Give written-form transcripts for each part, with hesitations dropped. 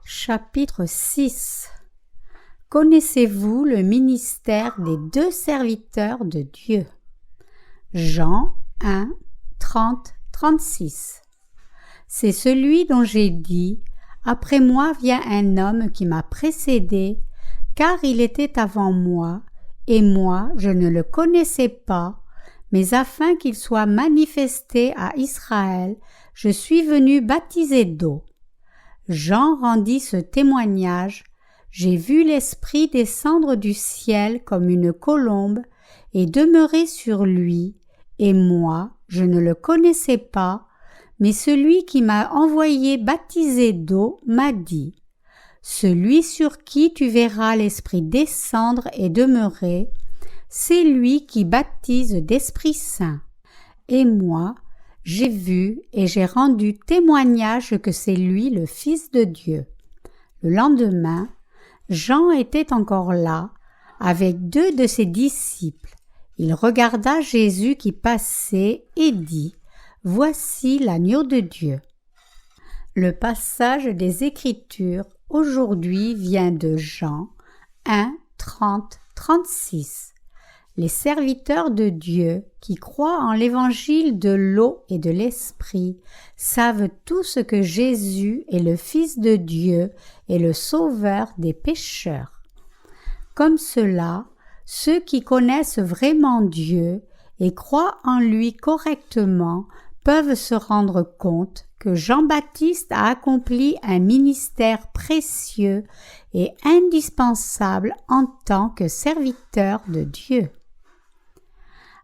Chapitre 6. Connaissez-vous le ministère des deux serviteurs de Dieu? Jean 1, 30-36. C'est celui dont j'ai dit « Après moi vient un homme qui m'a précédé, car il était avant moi, et moi je ne le connaissais pas, mais afin qu'il soit manifesté à Israël, je suis venu baptiser d'eau. » Jean rendit ce témoignage: « J'ai vu l'Esprit descendre du ciel comme une colombe et demeurer sur lui, et moi, je ne le connaissais pas, mais celui qui m'a envoyé baptiser d'eau m'a dit, « Celui sur qui tu verras l'Esprit descendre et demeurer, c'est lui qui baptise d'Esprit Saint. » Et moi, j'ai vu et j'ai rendu témoignage que c'est lui le Fils de Dieu. Le lendemain, Jean était encore là, avec 2 de ses disciples. Il regarda Jésus qui passait et dit « Voici l'agneau de Dieu ». Le passage des Écritures aujourd'hui vient de Jean 1, 30-36. Les serviteurs de Dieu qui croient en l'évangile de l'eau et de l'esprit savent tous que Jésus est le Fils de Dieu et le Sauveur des pécheurs. Comme cela, ceux qui connaissent vraiment Dieu et croient en lui correctement peuvent se rendre compte que Jean-Baptiste a accompli un ministère précieux et indispensable en tant que serviteur de Dieu.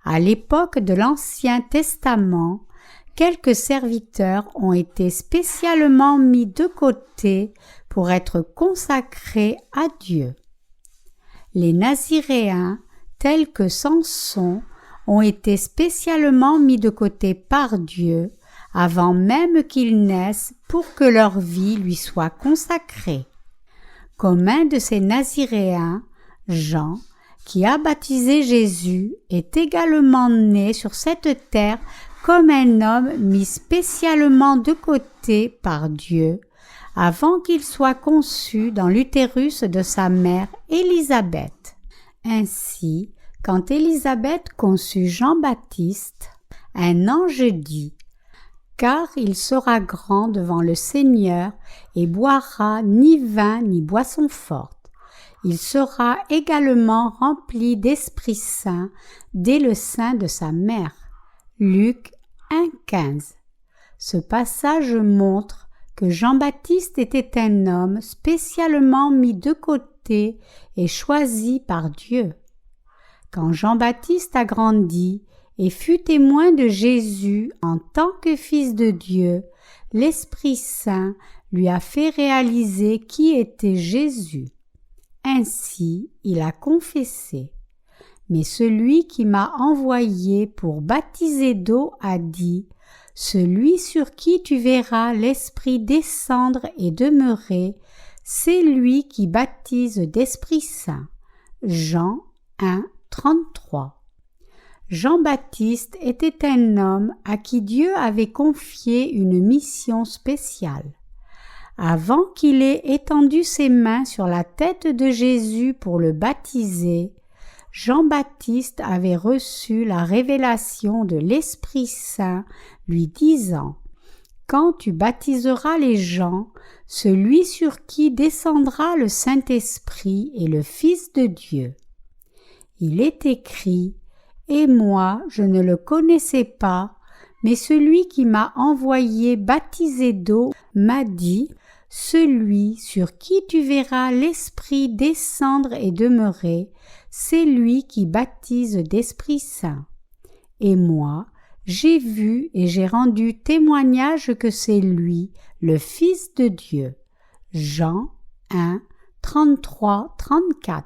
À l'époque de l'Ancien Testament, quelques serviteurs ont été spécialement mis de côté pour être consacrés à Dieu. Les Naziréens, tels que Samson, ont été spécialement mis de côté par Dieu avant même qu'ils naissent pour que leur vie lui soit consacrée. Comme un de ces Naziréens, Jean, qui a baptisé Jésus, est également né sur cette terre comme un homme mis spécialement de côté par Dieu, avant qu'il soit conçu dans l'utérus de sa mère Élisabeth. Ainsi, quand Élisabeth conçut Jean-Baptiste, un ange dit « Car il sera grand devant le Seigneur et boira ni vin ni boisson forte. Il sera également rempli d'Esprit Saint dès le sein de sa mère. » Luc 1,15. Ce passage montre que Jean-Baptiste était un homme spécialement mis de côté et choisi par Dieu. Quand Jean-Baptiste a grandi et fut témoin de Jésus en tant que Fils de Dieu, l'Esprit Saint lui a fait réaliser qui était Jésus. Ainsi, il a confessé « Mais celui qui m'a envoyé pour baptiser d'eau a dit « Celui sur qui tu verras l'Esprit descendre et demeurer, c'est lui qui baptise d'Esprit Saint. » Jean 1, 33. Jean-Baptiste était un homme à qui Dieu avait confié une mission spéciale. Avant qu'il ait étendu ses mains sur la tête de Jésus pour le baptiser, Jean-Baptiste avait reçu la révélation de l'Esprit Saint lui disant « Quand tu baptiseras les gens, celui sur qui descendra le Saint-Esprit est le Fils de Dieu. » Il est écrit « Et moi, je ne le connaissais pas, mais celui qui m'a envoyé baptiser d'eau m'a dit « Celui sur qui tu verras l'Esprit descendre et demeurer, c'est lui qui baptise d'Esprit Saint. » Et moi, j'ai vu et j'ai rendu témoignage que c'est lui, le Fils de Dieu. Jean 1, 33-34.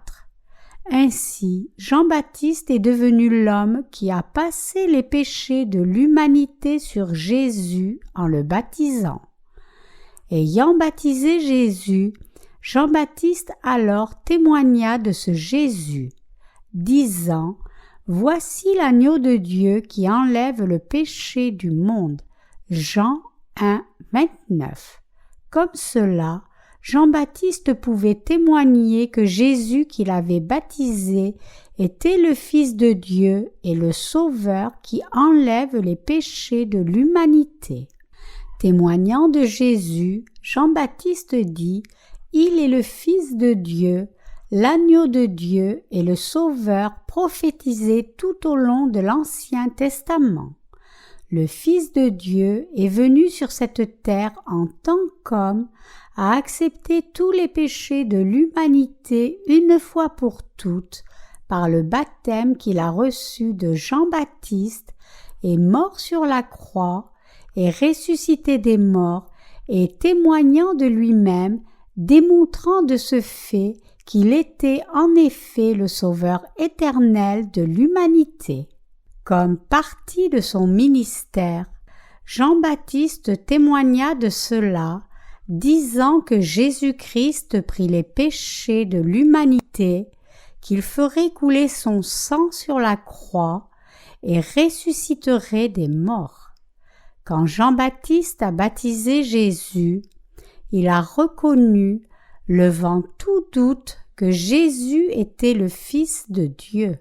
Ainsi, Jean-Baptiste est devenu l'homme qui a passé les péchés de l'humanité sur Jésus en le baptisant. Ayant baptisé Jésus, Jean-Baptiste alors témoigna de ce Jésus, disant « Voici l'agneau de Dieu qui enlève le péché du monde. » Jean 1, 29. Comme cela, Jean-Baptiste pouvait témoigner que Jésus qu'il avait baptisé était le Fils de Dieu et le Sauveur qui enlève les péchés de l'humanité. Témoignant de Jésus, Jean-Baptiste dit « Il est le Fils de Dieu, l'agneau de Dieu et le Sauveur prophétisé tout au long de l'Ancien Testament. Le Fils de Dieu est venu sur cette terre en tant qu'homme à accepter tous les péchés de l'humanité une fois pour toutes par le baptême qu'il a reçu de Jean-Baptiste, est mort sur la croix, est ressuscité des morts et témoignant de lui-même, démontrant de ce fait qu'il était en effet le Sauveur éternel de l'humanité. Comme partie de son ministère, Jean-Baptiste témoigna de cela, disant que Jésus-Christ prit les péchés de l'humanité, qu'il ferait couler son sang sur la croix et ressusciterait des morts. Quand Jean-Baptiste a baptisé Jésus, il a reconnu, levant tout doute, que Jésus était le Fils de Dieu.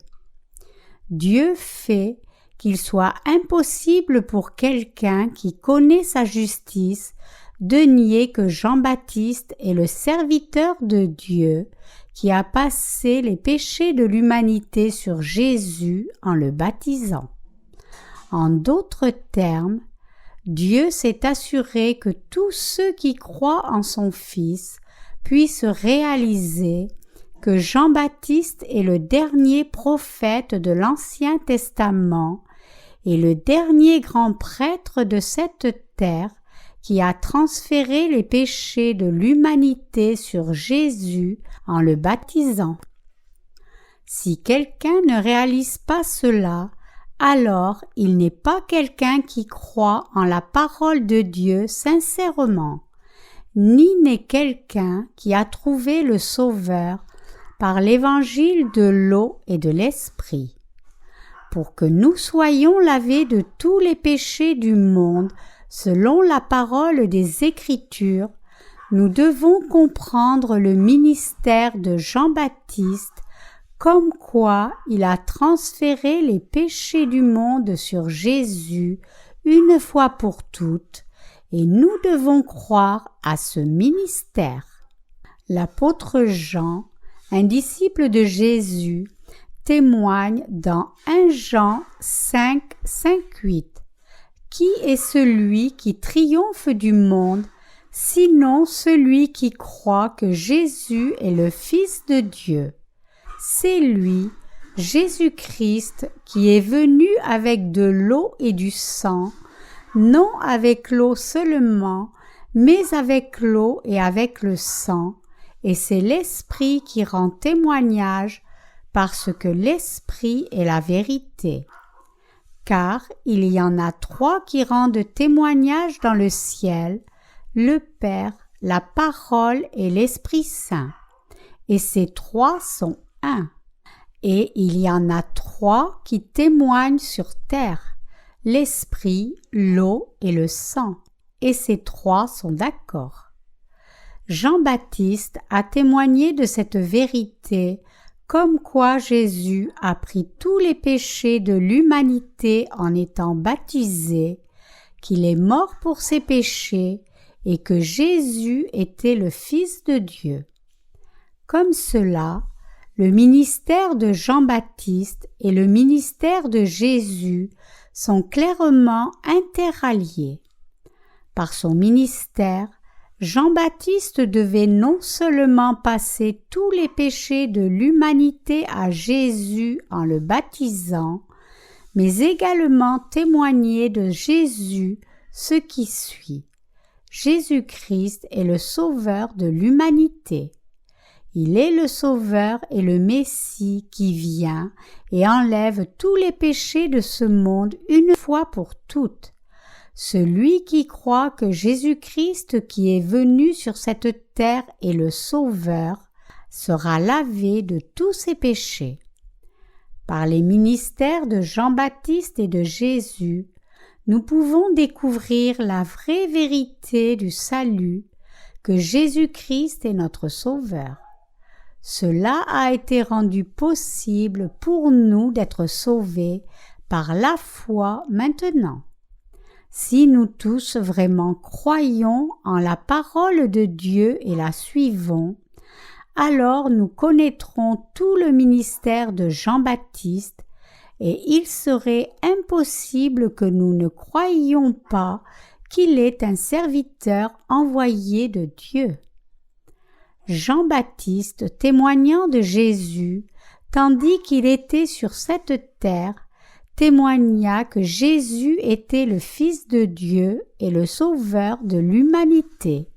Dieu fait qu'il soit impossible pour quelqu'un qui connaît sa justice de nier que Jean-Baptiste est le serviteur de Dieu qui a passé les péchés de l'humanité sur Jésus en le baptisant. En d'autres termes, Dieu s'est assuré que tous ceux qui croient en son Fils puissent réaliser que Jean-Baptiste est le dernier prophète de l'Ancien Testament et le dernier grand prêtre de cette terre qui a transféré les péchés de l'humanité sur Jésus en le baptisant. Si quelqu'un ne réalise pas cela, alors il n'est pas quelqu'un qui croit en la parole de Dieu sincèrement, ni n'est quelqu'un qui a trouvé le Sauveur par l'évangile de l'eau et de l'esprit. Pour que nous soyons lavés de tous les péchés du monde, selon la parole des Écritures, nous devons comprendre le ministère de Jean-Baptiste, comme quoi il a transféré les péchés du monde sur Jésus une fois pour toutes, et nous devons croire à ce ministère. L'apôtre Jean, un disciple de Jésus, témoigne dans 1 Jean 5, 5-8. Qui est celui qui triomphe du monde, sinon celui qui croit que Jésus est le Fils de Dieu? C'est lui, Jésus-Christ, qui est venu avec de l'eau et du sang, non avec l'eau seulement, mais avec l'eau et avec le sang, et c'est l'Esprit qui rend témoignage, parce que l'Esprit est la vérité. Car il y en a 3 qui rendent témoignage dans le ciel, le Père, la Parole et l'Esprit Saint. Et ces 3 sont un. Et il y en a 3 qui témoignent sur terre, l'Esprit, l'eau et le sang. Et ces 3 sont d'accord. Jean-Baptiste a témoigné de cette vérité, comme quoi Jésus a pris tous les péchés de l'humanité en étant baptisé, qu'il est mort pour ses péchés et que Jésus était le Fils de Dieu. Comme cela, le ministère de Jean-Baptiste et le ministère de Jésus sont clairement interalliés. Par son ministère, Jean-Baptiste devait non seulement passer tous les péchés de l'humanité à Jésus en le baptisant, mais également témoigner de Jésus ce qui suit. Jésus-Christ est le Sauveur de l'humanité. Il est le Sauveur et le Messie qui vient et enlève tous les péchés de ce monde une fois pour toutes. Celui qui croit que Jésus-Christ qui est venu sur cette terre est le Sauveur sera lavé de tous ses péchés. Par les ministères de Jean-Baptiste et de Jésus, nous pouvons découvrir la vraie vérité du salut que Jésus-Christ est notre Sauveur. Cela a été rendu possible pour nous d'être sauvés par la foi maintenant. Si nous tous vraiment croyons en la parole de Dieu et la suivons, alors nous connaîtrons tout le ministère de Jean-Baptiste et il serait impossible que nous ne croyions pas qu'il est un serviteur envoyé de Dieu. Jean-Baptiste, témoignant de Jésus, tandis qu'il était sur cette terre, témoigna que Jésus était le Fils de Dieu et le Sauveur de l'humanité.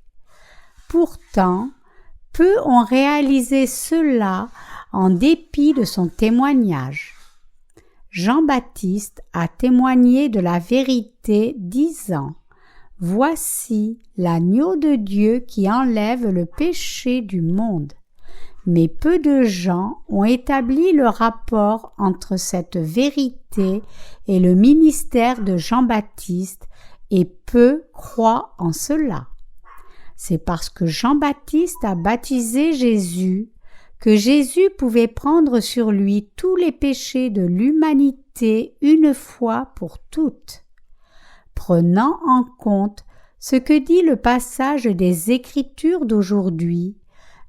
Pourtant, peu ont réalisé cela en dépit de son témoignage. Jean-Baptiste a témoigné de la vérité, disant « Voici l'agneau de Dieu qui enlève le péché du monde ». Mais peu de gens ont établi le rapport entre cette vérité et le ministère de Jean-Baptiste et peu croient en cela. C'est parce que Jean-Baptiste a baptisé Jésus que Jésus pouvait prendre sur lui tous les péchés de l'humanité une fois pour toutes. Prenant en compte ce que dit le passage des Écritures d'aujourd'hui,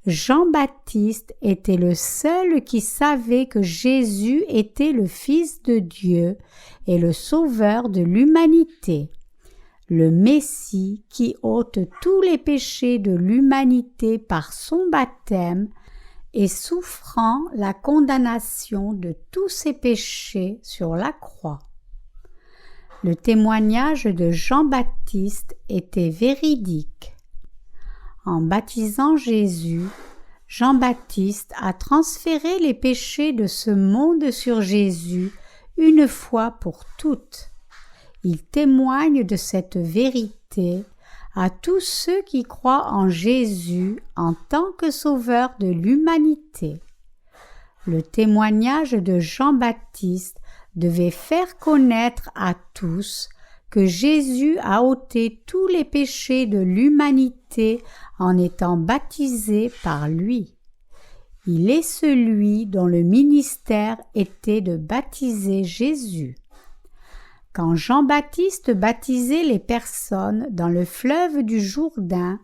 Jean-Baptiste était le seul qui savait que Jésus était le Fils de Dieu et le Sauveur de l'humanité, le Messie qui ôte tous les péchés de l'humanité par son baptême et souffrant la condamnation de tous ses péchés sur la croix. Le témoignage de Jean-Baptiste était véridique. En baptisant Jésus, Jean-Baptiste a transféré les péchés de ce monde sur Jésus une fois pour toutes. Il témoigne de cette vérité à tous ceux qui croient en Jésus en tant que Sauveur de l'humanité. Le témoignage de Jean-Baptiste devait faire connaître à tous que Jésus a ôté tous les péchés de l'humanité en étant baptisé par lui. Il est celui dont le ministère était de baptiser Jésus. Quand Jean-Baptiste baptisait les personnes dans le fleuve du Jourdain,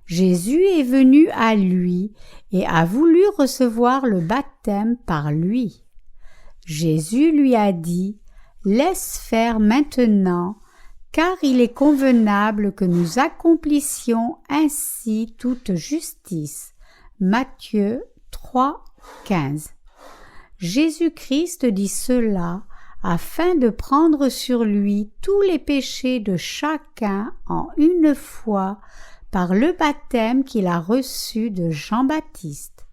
Jésus est venu à lui et a voulu recevoir le baptême par lui. Jésus lui a dit « Laisse faire maintenant, car il est convenable que nous accomplissions ainsi toute justice. » Matthieu 3, 15. Jésus-Christ dit cela afin de prendre sur lui tous les péchés de chacun en une fois par le baptême qu'il a reçu de Jean-Baptiste.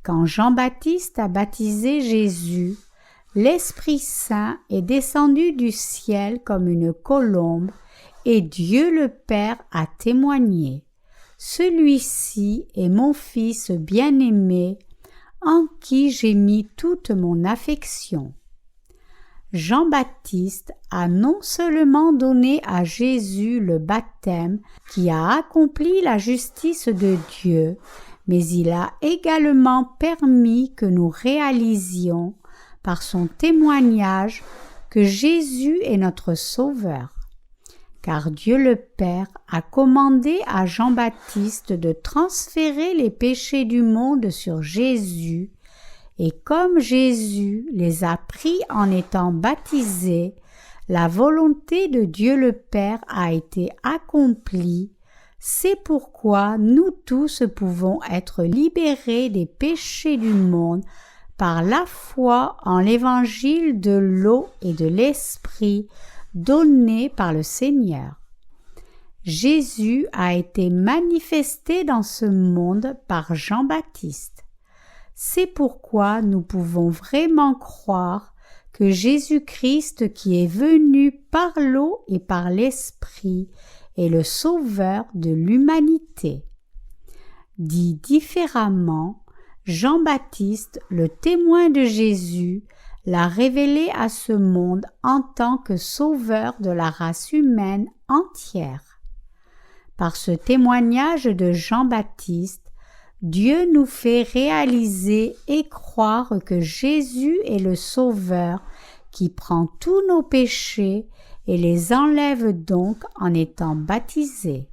Quand Jean-Baptiste a baptisé Jésus, l'Esprit Saint est descendu du ciel comme une colombe et Dieu le Père a témoigné. Celui-ci est mon Fils bien-aimé, en qui j'ai mis toute mon affection. Jean-Baptiste a non seulement donné à Jésus le baptême qui a accompli la justice de Dieu, mais il a également permis que nous réalisions par son témoignage que Jésus est notre Sauveur. Car Dieu le Père a commandé à Jean-Baptiste de transférer les péchés du monde sur Jésus, et comme Jésus les a pris en étant baptisé, la volonté de Dieu le Père a été accomplie. C'est pourquoi nous tous pouvons être libérés des péchés du monde par la foi en l'évangile de l'eau et de l'esprit donné par le Seigneur. Jésus a été manifesté dans ce monde par Jean-Baptiste. C'est pourquoi nous pouvons vraiment croire que Jésus-Christ qui est venu par l'eau et par l'esprit est le Sauveur de l'humanité. Dit différemment, Jean-Baptiste, le témoin de Jésus, l'a révélé à ce monde en tant que sauveur de la race humaine entière. par ce témoignage de Jean-Baptiste, Dieu nous fait réaliser et croire que Jésus est le Sauveur qui prend tous nos péchés et les enlève donc en étant baptisé.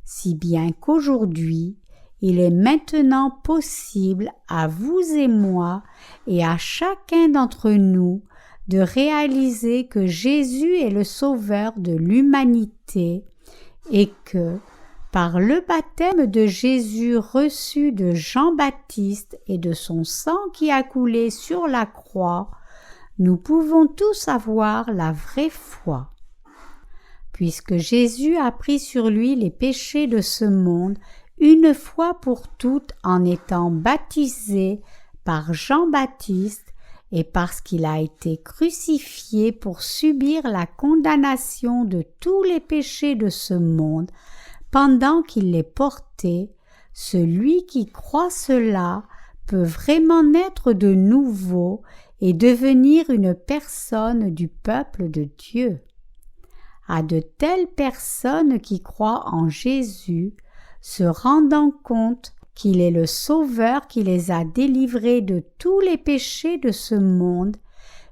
Si bien qu'aujourd'hui, il est maintenant possible à vous et moi et à chacun d'entre nous de réaliser que Jésus est le Sauveur de l'humanité et que, par le baptême de Jésus reçu de Jean-Baptiste et de son sang qui a coulé sur la croix, nous pouvons tous avoir la vraie foi. Puisque Jésus a pris sur lui les péchés de ce monde une fois pour toutes en étant baptisé par Jean-Baptiste et parce qu'il a été crucifié pour subir la condamnation de tous les péchés de ce monde, pendant qu'il les portait, celui qui croit cela peut vraiment naître de nouveau et devenir une personne du peuple de Dieu. À de telles personnes qui croient en Jésus, se rendant compte qu'il est le Sauveur qui les a délivrés de tous les péchés de ce monde,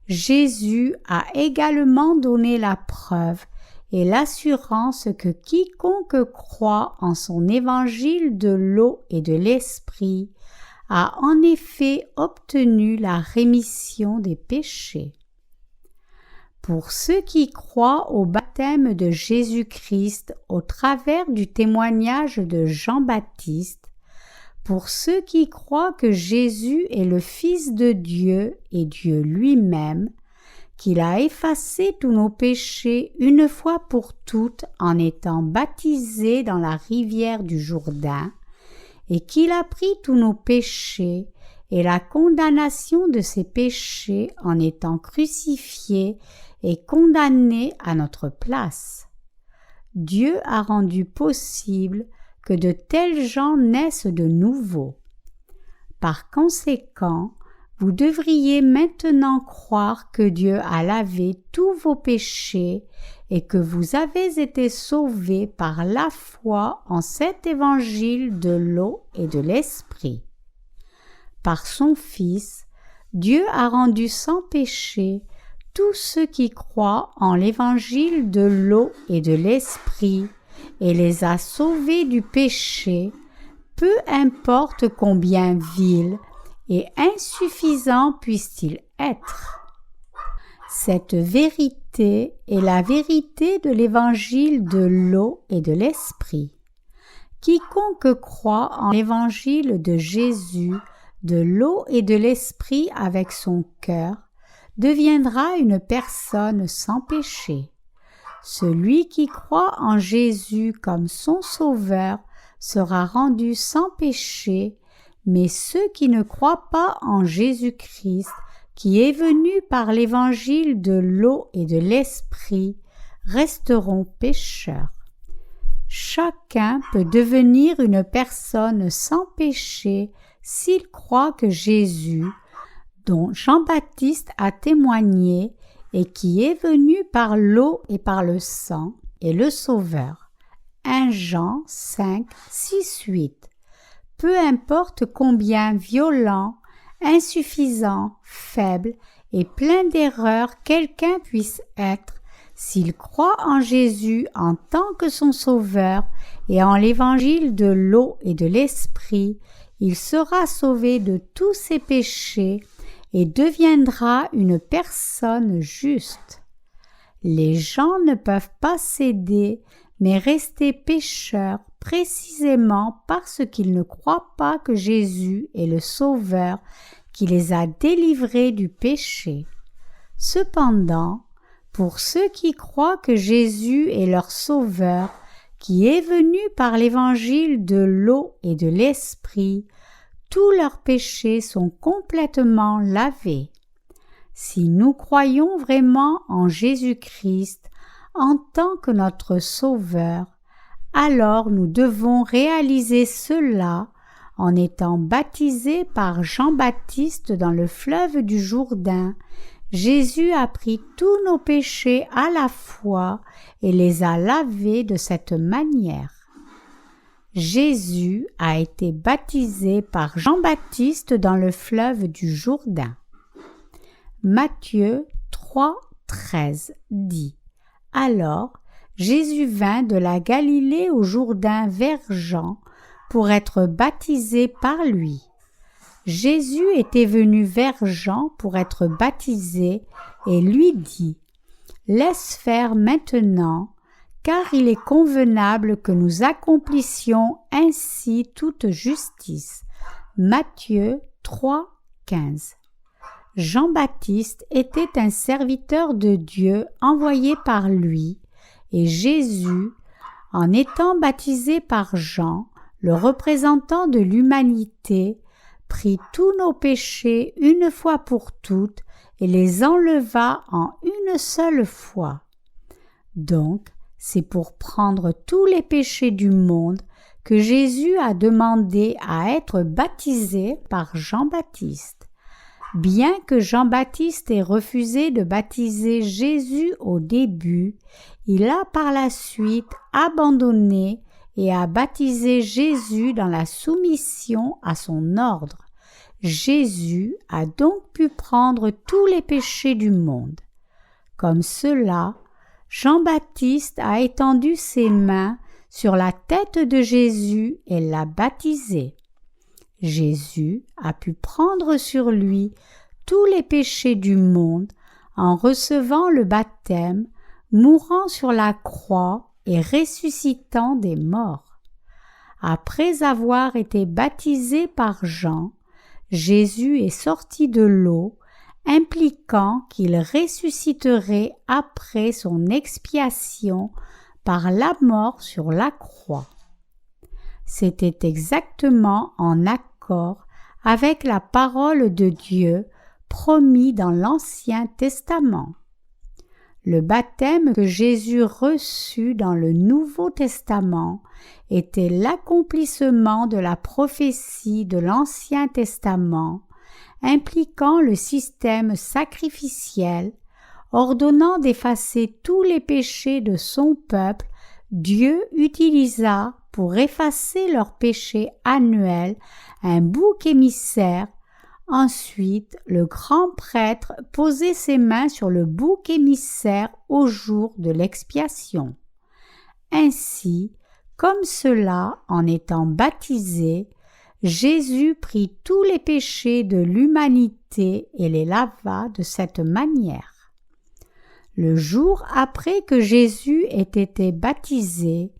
Jésus a également donné la preuve et l'assurance que quiconque croit en son évangile de l'eau et de l'esprit a en effet obtenu la rémission des péchés. Pour ceux qui croient au baptême de Jésus-Christ au travers du témoignage de Jean-Baptiste, pour ceux qui croient que Jésus est le Fils de Dieu et Dieu lui-même, qu'il a effacé tous nos péchés une fois pour toutes en étant baptisé dans la rivière du Jourdain, et qu'il a pris tous nos péchés et la condamnation de ces péchés en étant crucifié et condamné à notre place. Dieu a rendu possible que de tels gens naissent de nouveau. Par conséquent, vous devriez maintenant croire que Dieu a lavé tous vos péchés et que vous avez été sauvés par la foi en cet évangile de l'eau et de l'esprit. Par son Fils, Dieu a rendu sans péché tous ceux qui croient en l'évangile de l'eau et de l'esprit et les a sauvés du péché, peu importe combien vil et insuffisant puisse-t-il être. Cette vérité est la vérité de l'évangile de l'eau et de l'esprit. Quiconque croit en l'évangile de Jésus, de l'eau et de l'esprit avec son cœur, deviendra une personne sans péché. Celui qui croit en Jésus comme son Sauveur sera rendu sans péché, mais ceux qui ne croient pas en Jésus-Christ, qui est venu par l'évangile de l'eau et de l'esprit, resteront pécheurs. Chacun peut devenir une personne sans péché s'il croit que Jésus, dont Jean-Baptiste a témoigné et qui est venu par l'eau et par le sang, est le Sauveur. 1 Jean 5, 6, 8. Peu importe combien violent, insuffisant, faible et plein d'erreurs quelqu'un puisse être, s'il croit en Jésus en tant que son Sauveur et en l'évangile de l'eau et de l'esprit, il sera sauvé de tous ses péchés et deviendra une personne juste. Les gens ne peuvent pas céder, mais rester pécheurs précisément parce qu'ils ne croient pas que Jésus est le Sauveur qui les a délivrés du péché. Cependant, pour ceux qui croient que Jésus est leur Sauveur, qui est venu par l'évangile de l'eau et de l'esprit, tous leurs péchés sont complètement lavés. Si nous croyons vraiment en Jésus-Christ en tant que notre Sauveur, alors nous devons réaliser cela en étant baptisés par Jean-Baptiste dans le fleuve du Jourdain. Jésus a pris tous nos péchés à la fois et les a lavés de cette manière. Jésus a été baptisé par Jean-Baptiste dans le fleuve du Jourdain. Matthieu 3,13 dit: Alors Jésus vint de la Galilée au Jourdain vers Jean pour être baptisé par lui. Jésus était venu vers Jean pour être baptisé et lui dit: Laisse faire maintenant, car il est convenable que nous accomplissions ainsi toute justice. Matthieu 3,15. Jean-Baptiste était un serviteur de Dieu envoyé par lui, et Jésus, en étant baptisé par Jean, le représentant de l'humanité, prit tous nos péchés une fois pour toutes et les enleva en une seule fois. Donc, c'est pour prendre tous les péchés du monde que Jésus a demandé à être baptisé par Jean-Baptiste. Bien que Jean-Baptiste ait refusé de baptiser Jésus au début, il a par la suite abandonné et a baptisé Jésus dans la soumission à son ordre. Jésus a donc pu prendre tous les péchés du monde. Comme cela, Jean-Baptiste a étendu ses mains sur la tête de Jésus et l'a baptisé. Jésus a pu prendre sur lui tous les péchés du monde en recevant le baptême, mourant sur la croix et ressuscitant des morts. Après avoir été baptisé par Jean, Jésus est sorti de l'eau, impliquant qu'il ressusciterait après son expiation par la mort sur la croix. C'était exactement en accord avec la parole de Dieu promis dans l'Ancien Testament. Le baptême que Jésus reçut dans le Nouveau Testament était l'accomplissement de la prophétie de l'Ancien Testament, impliquant le système sacrificiel, ordonnant d'effacer tous les péchés de son peuple. Dieu utilisa pour effacer leurs péchés annuels un bouc émissaire. Ensuite, le grand prêtre posait ses mains sur le bouc émissaire au jour de l'expiation. Ainsi, comme cela, en étant baptisé, Jésus prit tous les péchés de l'humanité et les lava de cette manière. Le jour après que Jésus ait été baptisé,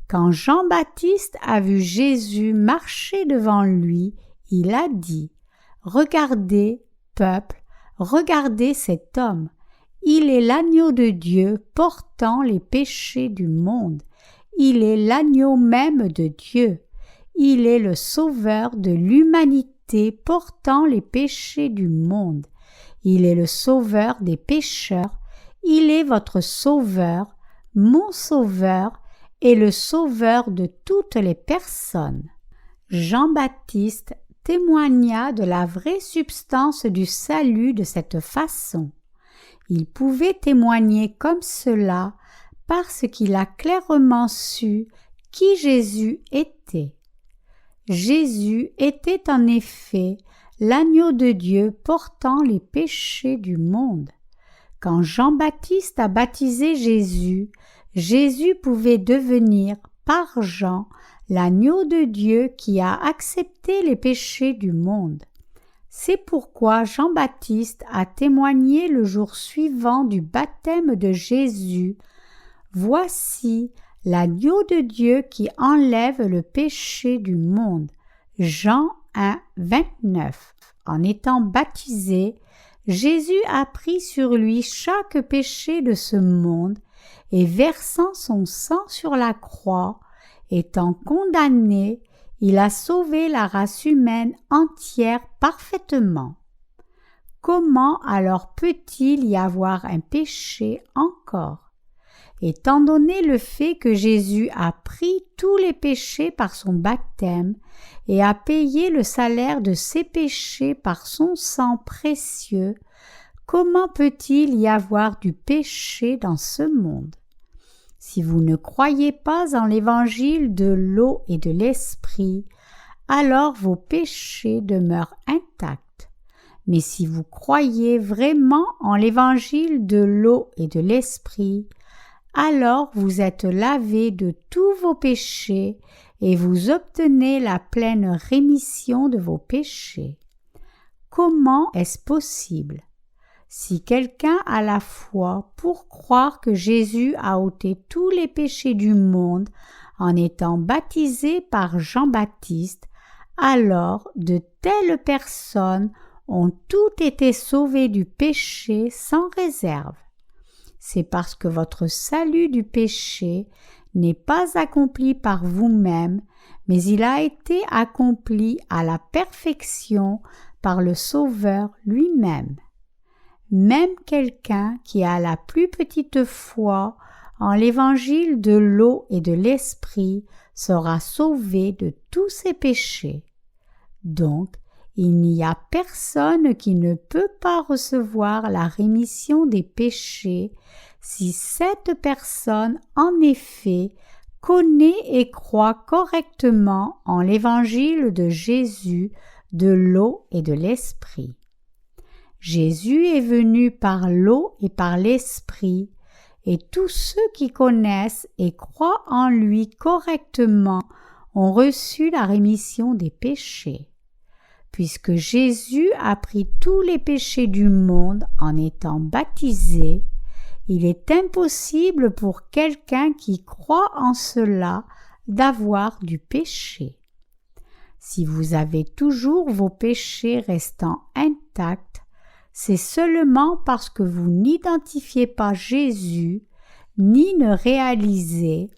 quand Jean-Baptiste a vu Jésus marcher devant lui, il a dit: Regardez, peuple, regardez cet homme. Il est l'agneau de Dieu portant les péchés du monde. Il est l'agneau même de Dieu. Il est le sauveur de l'humanité portant les péchés du monde. Il est le sauveur des pécheurs. Il est votre sauveur, mon sauveur et le sauveur de toutes les personnes. Jean-Baptiste témoigna de la vraie substance du salut de cette façon. Il pouvait témoigner comme cela parce qu'il a clairement su qui Jésus était. Jésus était en effet l'agneau de Dieu portant les péchés du monde. Quand Jean-Baptiste a baptisé Jésus, Jésus pouvait devenir, par Jean, l'agneau de Dieu qui a accepté les péchés du monde. C'est pourquoi Jean-Baptiste a témoigné le jour suivant du baptême de Jésus: Voici l'agneau de Dieu qui enlève le péché du monde. Jean 1, 29. En étant baptisé, Jésus a pris sur lui chaque péché de ce monde et versant son sang sur la croix, étant condamné, il a sauvé la race humaine entière parfaitement. Comment alors peut-il y avoir un péché encore? Étant donné le fait que Jésus a pris tous les péchés par son baptême et a payé le salaire de ses péchés par son sang précieux, comment peut-il y avoir du péché dans ce monde? Si vous ne croyez pas en l'évangile de l'eau et de l'esprit, alors vos péchés demeurent intacts. Mais si vous croyez vraiment en l'évangile de l'eau et de l'esprit, alors vous êtes lavés de tous vos péchés et vous obtenez la pleine rémission de vos péchés. Comment est-ce possible? Si quelqu'un a la foi pour croire que Jésus a ôté tous les péchés du monde en étant baptisé par Jean-Baptiste, alors de telles personnes ont toutes été sauvées du péché sans réserve. C'est parce que votre salut du péché n'est pas accompli par vous-même, mais il a été accompli à la perfection par le Sauveur lui-même. Même quelqu'un qui a la plus petite foi en l'évangile de l'eau et de l'esprit sera sauvé de tous ses péchés. Donc, il n'y a personne qui ne peut pas recevoir la rémission des péchés si cette personne, en effet, connaît et croit correctement en l'évangile de Jésus, de l'eau et de l'esprit. Jésus est venu par l'eau et par l'esprit, et tous ceux qui connaissent et croient en lui correctement ont reçu la rémission des péchés. Puisque Jésus a pris tous les péchés du monde en étant baptisé, il est impossible pour quelqu'un qui croit en cela d'avoir du péché. Si vous avez toujours vos péchés restant intacts, c'est seulement parce que vous n'identifiez pas Jésus, ni ne réalisez,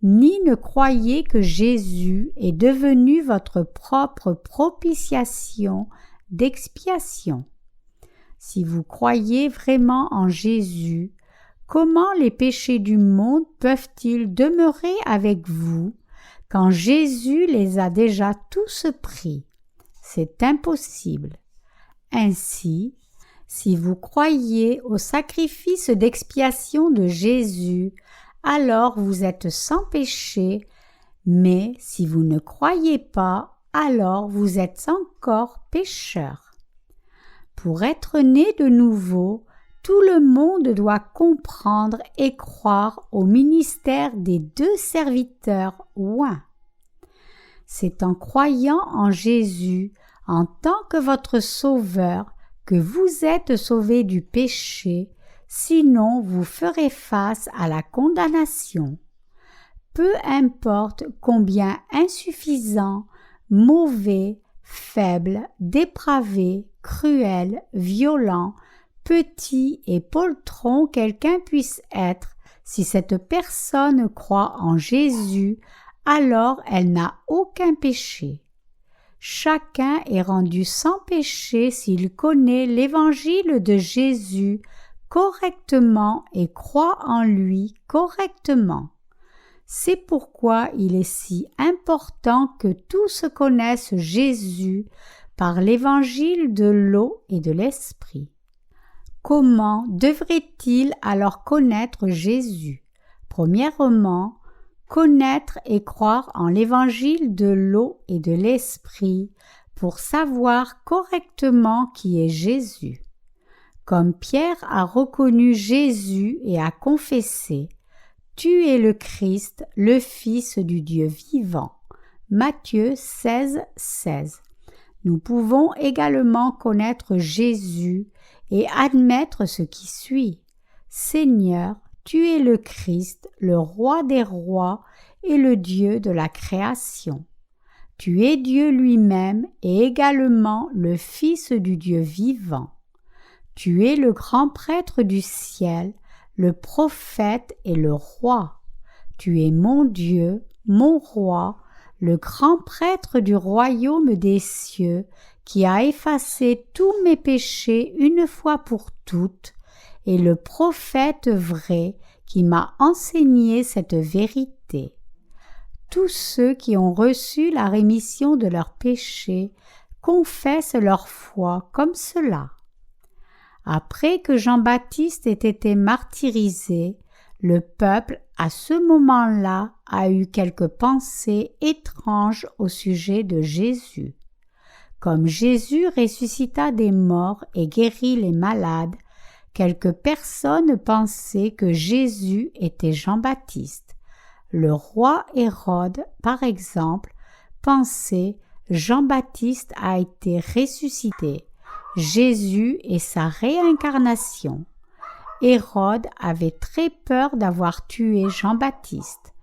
ni ne croyez que Jésus est devenu votre propre propitiation d'expiation. Si vous croyez vraiment en Jésus, comment les péchés du monde peuvent-ils demeurer avec vous quand Jésus les a déjà tous pris? C'est impossible. Ainsi, si vous croyez au sacrifice d'expiation de Jésus, alors vous êtes sans péché, mais si vous ne croyez pas, alors vous êtes encore pécheur. Pour être né de nouveau, tout le monde doit comprendre et croire au ministère des deux serviteurs oints. C'est en croyant en Jésus en tant que votre Sauveur que vous êtes sauvés du péché, sinon vous ferez face à la condamnation. Peu importe combien insuffisant, mauvais, faible, dépravé, cruel, violent, petit et poltron quelqu'un puisse être, si cette personne croit en Jésus, alors elle n'a aucun péché. Chacun est rendu sans péché s'il connaît l'évangile de Jésus correctement et croit en lui correctement. C'est pourquoi il est si important que tous connaissent Jésus par l'évangile de l'eau et de l'esprit. Comment devrait-il alors connaître Jésus? Premièrement, connaître et croire en l'évangile de l'eau et de l'esprit pour savoir correctement qui est Jésus. Comme Pierre a reconnu Jésus et a confessé « Tu es le Christ, le Fils du Dieu vivant » Matthieu 16, 16. Nous pouvons également connaître Jésus et admettre ce qui suit. « Seigneur, tu es le Christ, le Roi des rois et le Dieu de la création. Tu es Dieu lui-même et également le Fils du Dieu vivant. Tu es le grand prêtre du ciel, le prophète et le roi. Tu es mon Dieu, mon roi, le grand prêtre du royaume des cieux, qui a effacé tous mes péchés une fois pour toutes, et le prophète vrai qui m'a enseigné cette vérité. Tous ceux qui ont reçu la rémission de leurs péchés confessent leur foi comme cela. Après que Jean-Baptiste ait été martyrisé, Le peuple, à ce moment-là, a eu quelques pensées étranges au sujet de Jésus. Comme Jésus ressuscita des morts et guérit les malades, quelques personnes pensaient que Jésus était Jean-Baptiste. Le roi Hérode, par exemple, pensait Jean-Baptiste a été ressuscité. Jésus est sa réincarnation. Hérode avait très peur d'avoir tué Jean-Baptiste.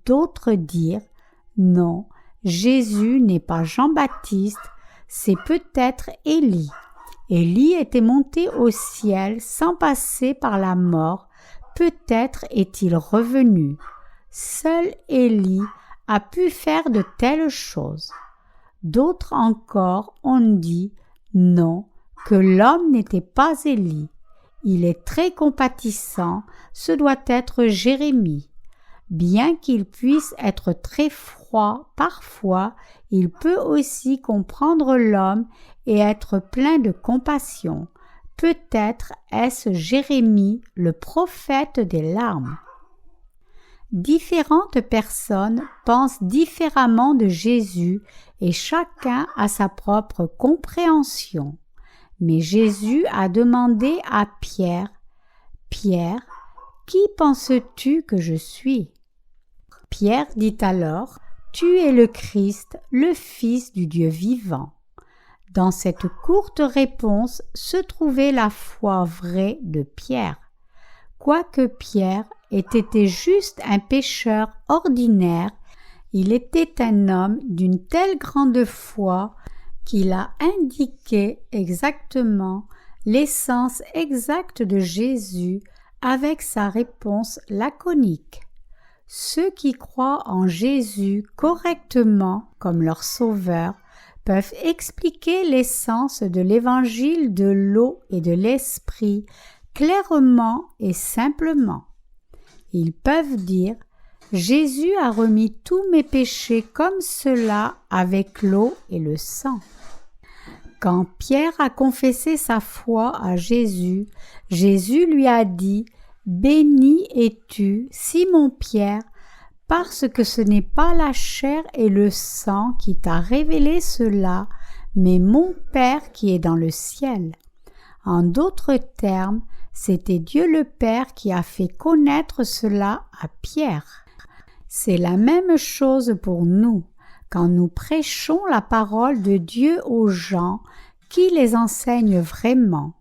D'autres dirent « Non, Jésus n'est pas Jean-Baptiste, c'est peut-être Élie. Élie était monté au ciel sans passer par la mort, peut-être est-il revenu. Seul Élie a pu faire de telles choses. » D'autres encore ont dit « Non, que l'homme n'était pas Élie. Il est très compatissant, ce doit être Jérémie. Bien qu'il puisse être très froid parfois, il peut aussi comprendre l'homme et être plein de compassion. Peut-être est-ce Jérémie, le prophète des larmes. » Différentes personnes pensent différemment de Jésus et chacun a sa propre compréhension. Mais Jésus a demandé à Pierre « Pierre, qui penses-tu que je suis ?» Pierre dit alors « Tu es le Christ, le Fils du Dieu vivant. » Dans cette courte réponse se trouvait la foi vraie de Pierre. Quoique Pierre ait été juste un pécheur ordinaire, il était un homme d'une telle grande foi qu'il a indiqué exactement l'essence exacte de Jésus avec sa réponse laconique. Ceux qui croient en Jésus correctement comme leur sauveur peuvent expliquer l'essence de l'évangile de l'eau et de l'esprit clairement et simplement. Ils peuvent dire « Jésus a remis tous mes péchés comme cela avec l'eau et le sang. » Quand Pierre a confessé sa foi à Jésus, Jésus lui a dit « Béni es-tu, Simon-Pierre, parce que ce n'est pas la chair et le sang qui t'a révélé cela, mais mon Père qui est dans le ciel. » En d'autres termes, c'était Dieu le Père qui a fait connaître cela à Pierre. C'est la même chose pour nous, quand nous prêchons la parole de Dieu aux gens qui les enseignent vraiment.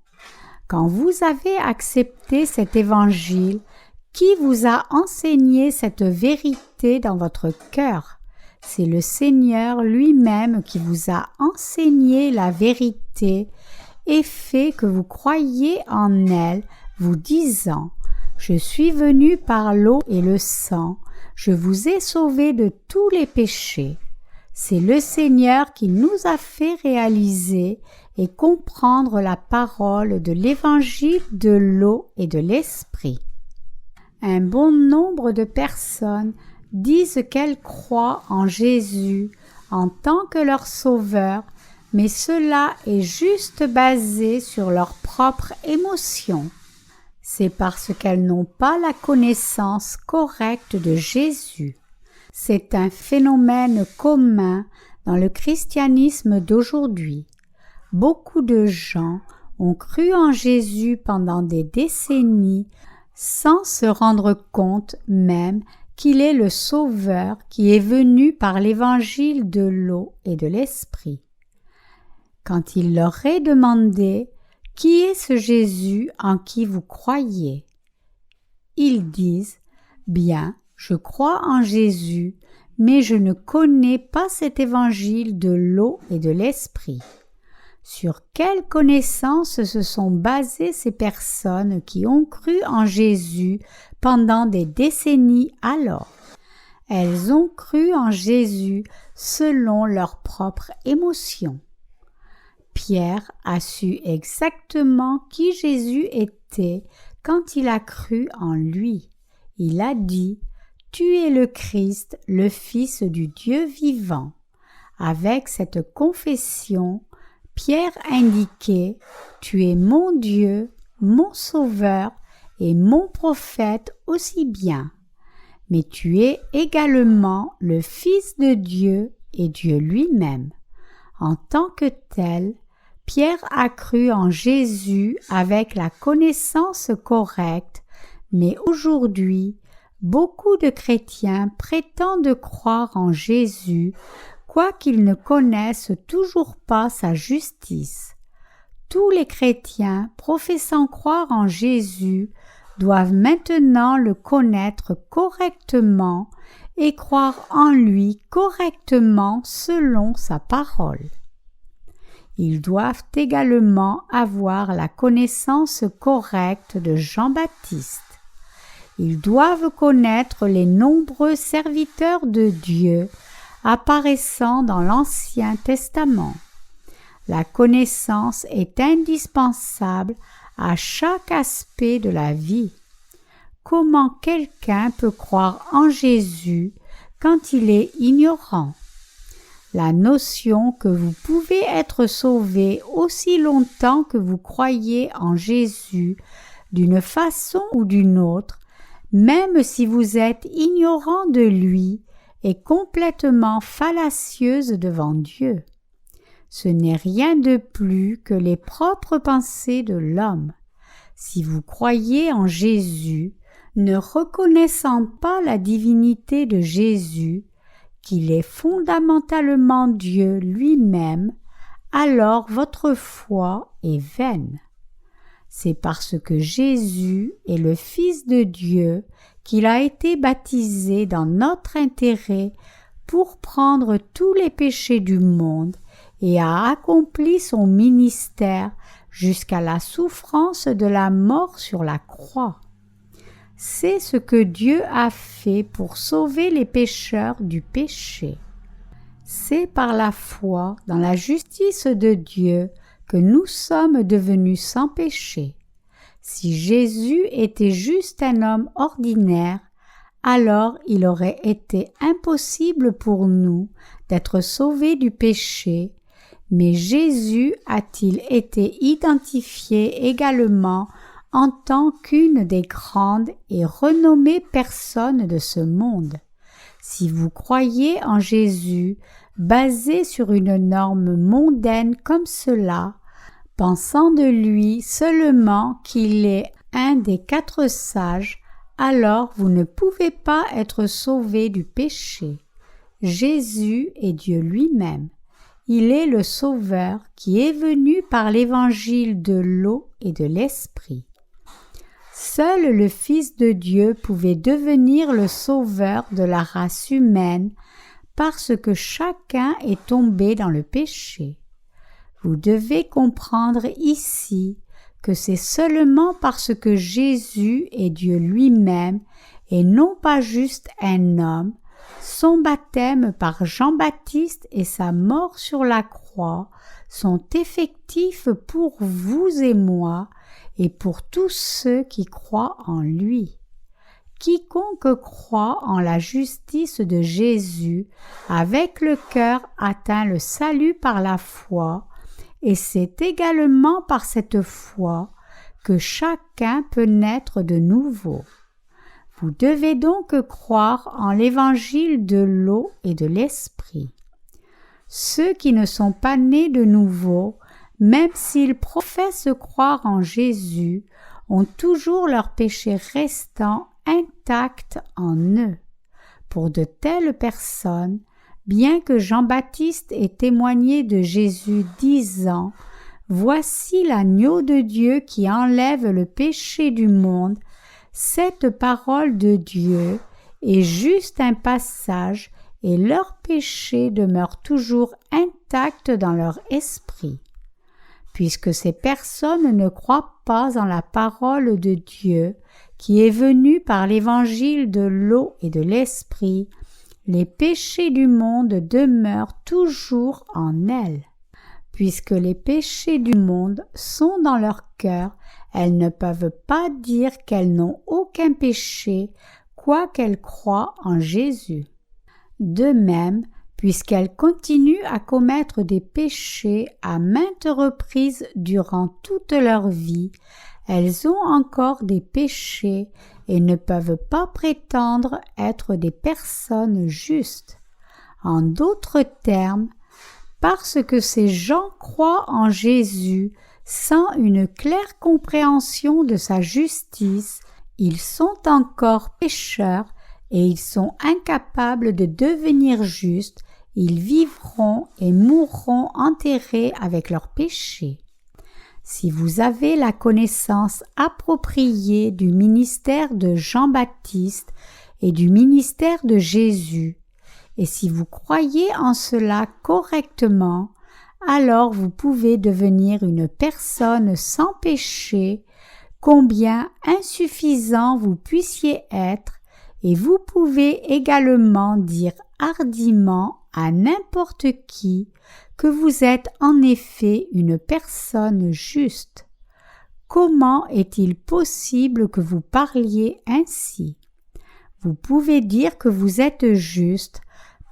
Quand vous avez accepté cet évangile, qui vous a enseigné cette vérité dans votre cœur? C'est le Seigneur lui-même qui vous a enseigné la vérité et fait que vous croyiez en elle, vous disant « Je suis venu par l'eau et le sang, je vous ai sauvés de tous les péchés. » C'est le Seigneur qui nous a fait réaliser et comprendre la parole de l'évangile de l'eau et de l'esprit. Un bon nombre de personnes disent qu'elles croient en Jésus en tant que leur sauveur, mais cela est juste basé sur leurs propres émotions. C'est parce qu'elles n'ont pas la connaissance correcte de Jésus. C'est un phénomène commun dans le christianisme d'aujourd'hui. Beaucoup de gens ont cru en Jésus pendant des décennies sans se rendre compte même qu'il est le Sauveur qui est venu par l'évangile de l'eau et de l'esprit. Quand il leur est demandé « Qui est ce Jésus en qui vous croyez ?» Ils disent « Bien, je crois en Jésus, mais je ne connais pas cet évangile de l'eau et de l'esprit. » Sur quelle connaissance se sont basées ces personnes qui ont cru en Jésus pendant des décennies alors? Elles ont cru en Jésus selon leurs propres émotions. Pierre a su exactement qui Jésus était quand il a cru en lui. Il a dit « Tu es le Christ, le Fils du Dieu vivant. » Avec cette confession, Pierre indiquait « Tu es mon Dieu, mon Sauveur, et mon prophète aussi bien. Mais tu es également le Fils de Dieu et Dieu lui-même. En tant que tel, Pierre a cru en Jésus avec la connaissance correcte, mais aujourd'hui, beaucoup de chrétiens prétendent croire en Jésus, quoiqu'ils ne connaissent toujours pas sa justice. Tous les chrétiens professant croire en Jésus doivent maintenant le connaître correctement et croire en lui correctement selon sa parole. Ils doivent également avoir la connaissance correcte de Jean-Baptiste. Ils doivent connaître les nombreux serviteurs de Dieu apparaissant dans l'Ancien Testament. La connaissance est indispensable à chaque aspect de la vie. Comment quelqu'un peut croire en Jésus quand il est ignorant? La notion que vous pouvez être sauvé aussi longtemps que vous croyez en Jésus d'une façon ou d'une autre, même si vous êtes ignorant de lui, est complètement fallacieuse devant Dieu. Ce n'est rien de plus que les propres pensées de l'homme. Si vous croyez en Jésus, ne reconnaissant pas la divinité de Jésus, qu'il est fondamentalement Dieu lui-même, alors votre foi est vaine. C'est parce que Jésus est le Fils de Dieu qu'il a été baptisé dans notre intérêt pour prendre tous les péchés du monde et a accompli son ministère jusqu'à la souffrance de la mort sur la croix. C'est ce que Dieu a fait pour sauver les pécheurs du péché. C'est par la foi dans la justice de Dieu que nous sommes devenus sans péché. Si Jésus était juste un homme ordinaire, alors il aurait été impossible pour nous d'être sauvés du péché, mais Jésus a-t-il été identifié également en tant qu'une des grandes et renommées personnes de ce monde. Si vous croyez en Jésus, basé sur une norme mondaine comme cela, pensant de lui seulement qu'il est un des 4 sages, alors vous ne pouvez pas être sauvé du péché. Jésus est Dieu lui-même. Il est le Sauveur qui est venu par l'évangile de l'eau et de l'Esprit. Seul le Fils de Dieu pouvait devenir le sauveur de la race humaine parce que chacun est tombé dans le péché. Vous devez comprendre ici que c'est seulement parce que Jésus est Dieu lui-même et non pas juste un homme, son baptême par Jean-Baptiste et sa mort sur la croix sont effectifs pour vous et moi et pour tous ceux qui croient en lui. Quiconque croit en la justice de Jésus avec le cœur atteint le salut par la foi, et c'est également par cette foi que chacun peut naître de nouveau. Vous devez donc croire en l'évangile de l'eau et de l'esprit. Ceux qui ne sont pas nés de nouveau, même s'ils professent croire en Jésus, ont toujours leurs péchés restants intacts en eux. Pour de telles personnes, bien que Jean-Baptiste ait témoigné de Jésus disant « Voici l'agneau de Dieu qui enlève le péché du monde », cette parole de Dieu est juste un passage et leur péché demeure toujours intact dans leur esprit. Puisque ces personnes ne croient pas en la parole de Dieu qui est venue par l'évangile de l'eau et de l'esprit, les péchés du monde demeurent toujours en elles. Puisque les péchés du monde sont dans leur cœur, elles ne peuvent pas dire qu'elles n'ont aucun péché, quoiqu'elles croient en Jésus. De même, puisqu'elles continuent à commettre des péchés à maintes reprises durant toute leur vie, elles ont encore des péchés et ne peuvent pas prétendre être des personnes justes. En d'autres termes, parce que ces gens croient en Jésus sans une claire compréhension de sa justice, ils sont encore pécheurs et ils sont incapables de devenir justes, ils vivront et mourront enterrés avec leurs péchés. Si vous avez la connaissance appropriée du ministère de Jean-Baptiste et du ministère de Jésus, et si vous croyez en cela correctement, alors vous pouvez devenir une personne sans péché, combien insuffisant vous puissiez être, et vous pouvez également dire hardiment à n'importe qui que vous êtes en effet une personne juste. Comment est-il possible que vous parliez ainsi? Vous pouvez dire que vous êtes juste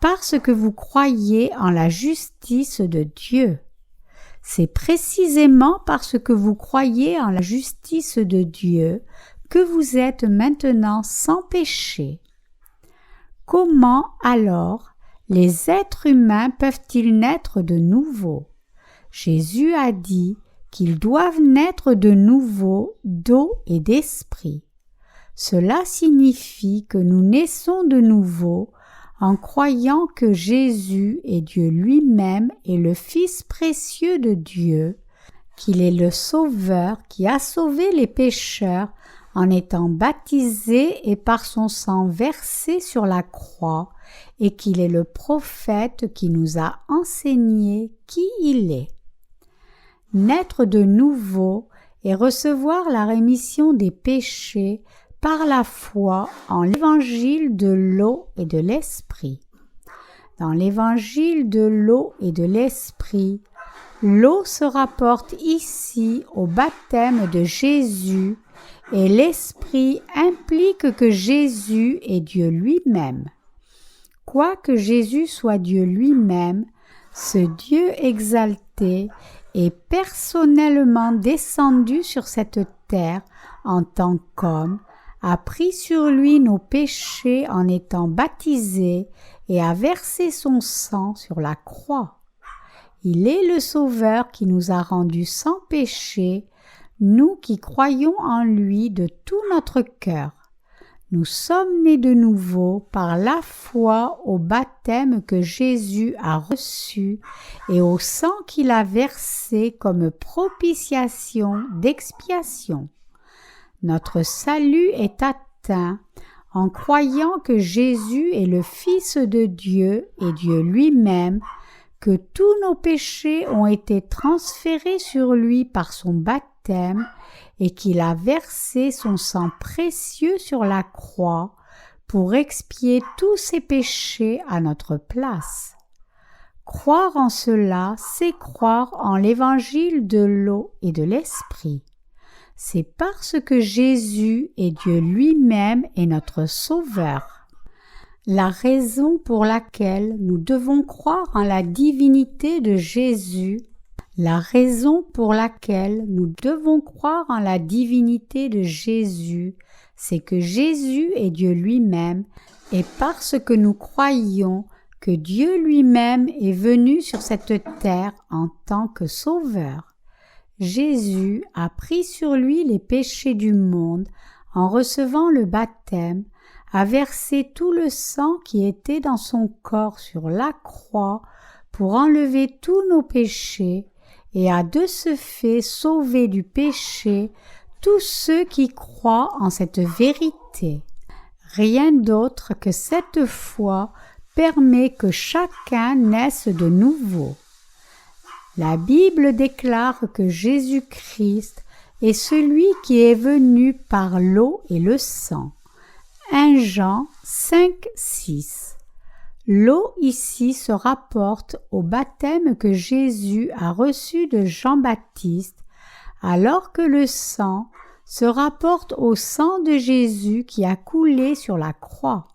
parce que vous croyez en la justice de Dieu. C'est précisément parce que vous croyez en la justice de Dieu que vous êtes maintenant sans péché. Comment alors les êtres humains peuvent-ils naître de nouveau? Jésus a dit qu'ils doivent naître de nouveau d'eau et d'esprit. Cela signifie que nous naissons de nouveau en croyant que Jésus est Dieu lui-même et le Fils précieux de Dieu, qu'il est le Sauveur qui a sauvé les pécheurs en étant baptisé et par son sang versé sur la croix, et qu'il est le prophète qui nous a enseigné qui il est. Naître de nouveau et recevoir la rémission des péchés par la foi en l'évangile de l'eau et de l'esprit. Dans l'évangile de l'eau et de l'esprit, l'eau se rapporte ici au baptême de Jésus et l'esprit implique que Jésus est Dieu lui-même. Quoique Jésus soit Dieu lui-même, ce Dieu exalté est personnellement descendu sur cette terre en tant qu'homme, a pris sur lui nos péchés en étant baptisé et a versé son sang sur la croix. Il est le Sauveur qui nous a rendus sans péché, nous qui croyons en lui de tout notre cœur. Nous sommes nés de nouveau par la foi au baptême que Jésus a reçu et au sang qu'il a versé comme propitiation d'expiation. Notre salut est atteint en croyant que Jésus est le Fils de Dieu et Dieu lui-même, que tous nos péchés ont été transférés sur lui par son baptême et qu'il a versé son sang précieux sur la croix pour expier tous ses péchés à notre place. Croire en cela, c'est croire en l'évangile de l'eau et de l'esprit. C'est parce que Jésus est Dieu lui-même et notre Sauveur. La raison pour laquelle nous devons croire en la divinité de Jésus, c'est que Jésus est Dieu lui-même et parce que nous croyons que Dieu lui-même est venu sur cette terre en tant que Sauveur. Jésus a pris sur lui les péchés du monde en recevant le baptême, a versé tout le sang qui était dans son corps sur la croix pour enlever tous nos péchés et a de ce fait sauvé du péché tous ceux qui croient en cette vérité. Rien d'autre que cette foi permet que chacun naisse de nouveau. La Bible déclare que Jésus-Christ est celui qui est venu par l'eau et le sang. 1 Jean 5, 6. L'eau ici se rapporte au baptême que Jésus a reçu de Jean-Baptiste, alors que le sang se rapporte au sang de Jésus qui a coulé sur la croix.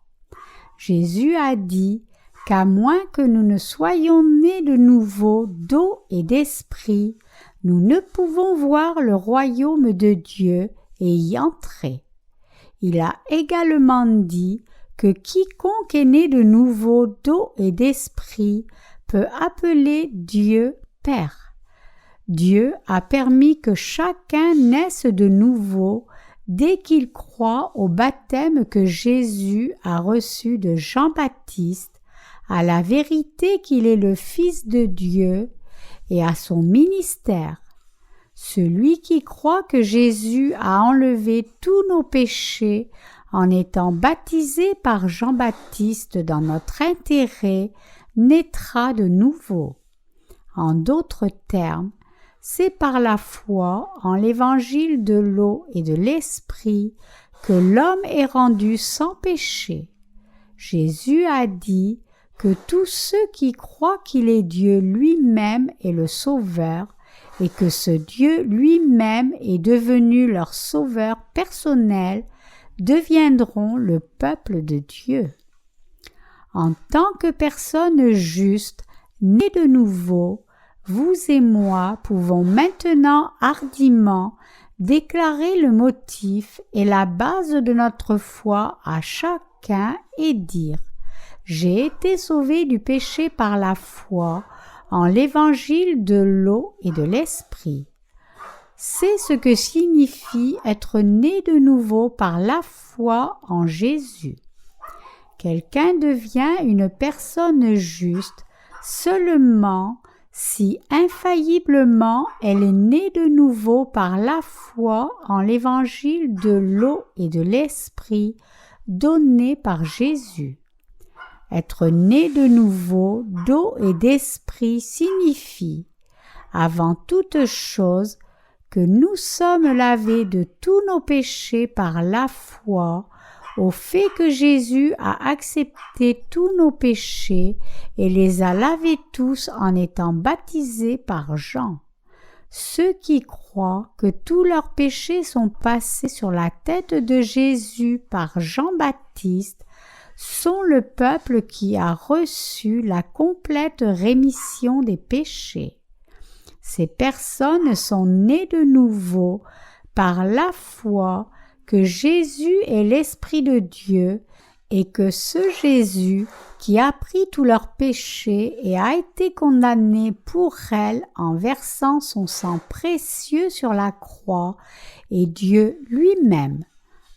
Jésus a dit qu'à moins que nous ne soyons nés de nouveau d'eau et d'esprit, nous ne pouvons voir le royaume de Dieu et y entrer. Il a également dit que quiconque est né de nouveau d'eau et d'esprit peut appeler Dieu Père. Dieu a permis que chacun naisse de nouveau dès qu'il croit au baptême que Jésus a reçu de Jean-Baptiste, à la vérité qu'il est le Fils de Dieu et à son ministère. Celui qui croit que Jésus a enlevé tous nos péchés en étant baptisé par Jean-Baptiste dans notre intérêt naîtra de nouveau. En d'autres termes, c'est par la foi en l'évangile de l'eau et de l'esprit que l'homme est rendu sans péché. Jésus a dit que tous ceux qui croient qu'il est Dieu lui-même est le Sauveur et que ce Dieu lui-même est devenu leur Sauveur personnel deviendront le peuple de Dieu. En tant que personnes justes, nées de nouveau, vous et moi pouvons maintenant hardiment déclarer le motif et la base de notre foi à chacun et dire « J'ai été sauvé du péché par la foi en l'évangile de l'eau et de l'esprit ». C'est ce que signifie être né de nouveau par la foi en Jésus. Quelqu'un devient une personne juste seulement si infailliblement elle est née de nouveau par la foi en l'évangile de l'eau et de l'esprit donné par Jésus. Être né de nouveau d'eau et d'esprit signifie, avant toute chose, que nous sommes lavés de tous nos péchés par la foi au fait que Jésus a accepté tous nos péchés et les a lavés tous en étant baptisés par Jean. Ceux qui croient que tous leurs péchés sont passés sur la tête de Jésus par Jean-Baptiste sont le peuple qui a reçu la complète rémission des péchés. Ces personnes sont nées de nouveau par la foi que Jésus est l'Esprit de Dieu et que ce Jésus qui a pris tous leurs péchés et a été condamné pour elles en versant son sang précieux sur la croix est Dieu lui-même.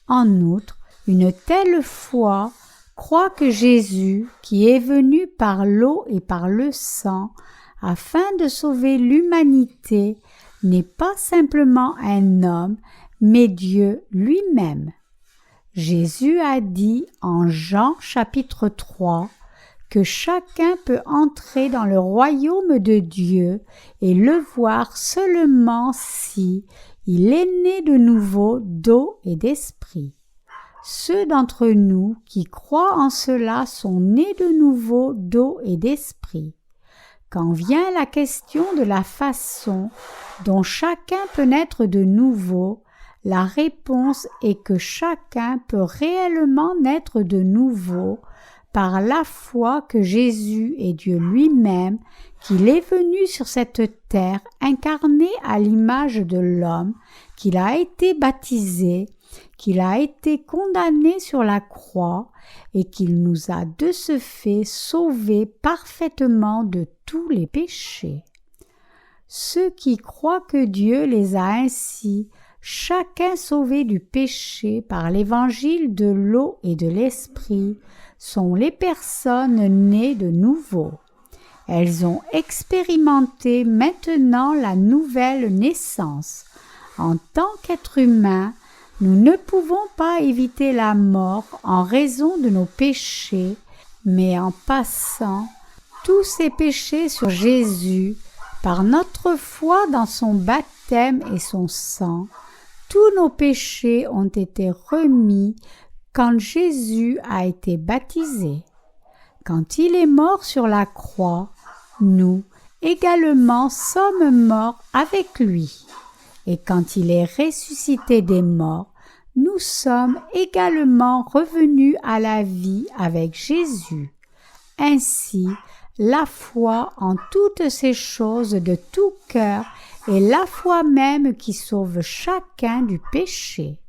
En outre, une telle foi croit que Jésus, qui est venu par l'eau et par le sang, afin de sauver l'humanité, n'est pas simplement un homme, mais Dieu lui-même. Jésus a dit en Jean chapitre 3 que chacun peut entrer dans le royaume de Dieu et le voir seulement si il est né de nouveau d'eau et d'esprit. Ceux d'entre nous qui croient en cela sont nés de nouveau d'eau et d'esprit. Quand vient la question de la façon dont chacun peut naître de nouveau, la réponse est que chacun peut réellement naître de nouveau par la foi que Jésus est Dieu lui-même, qu'il est venu sur cette terre incarné à l'image de l'homme, qu'il a été baptisé, qu'il a été condamné sur la croix et qu'il nous a de ce fait sauvés parfaitement de tous les péchés. Ceux qui croient que Dieu les a ainsi chacun sauvés du péché par l'évangile de l'eau et de l'esprit sont les personnes nées de nouveau. Elles ont expérimenté maintenant la nouvelle naissance. En tant qu'êtres humains, nous ne pouvons pas éviter la mort en raison de nos péchés, mais en passant tous ces péchés sur Jésus, par notre foi dans son baptême et son sang, tous nos péchés ont été remis quand Jésus a été baptisé. Quand il est mort sur la croix, nous également sommes morts avec lui. Et quand il est ressuscité des morts, nous sommes également revenus à la vie avec Jésus. Ainsi, la foi en toutes ces choses de tout cœur et la foi même qui sauve chacun du péché.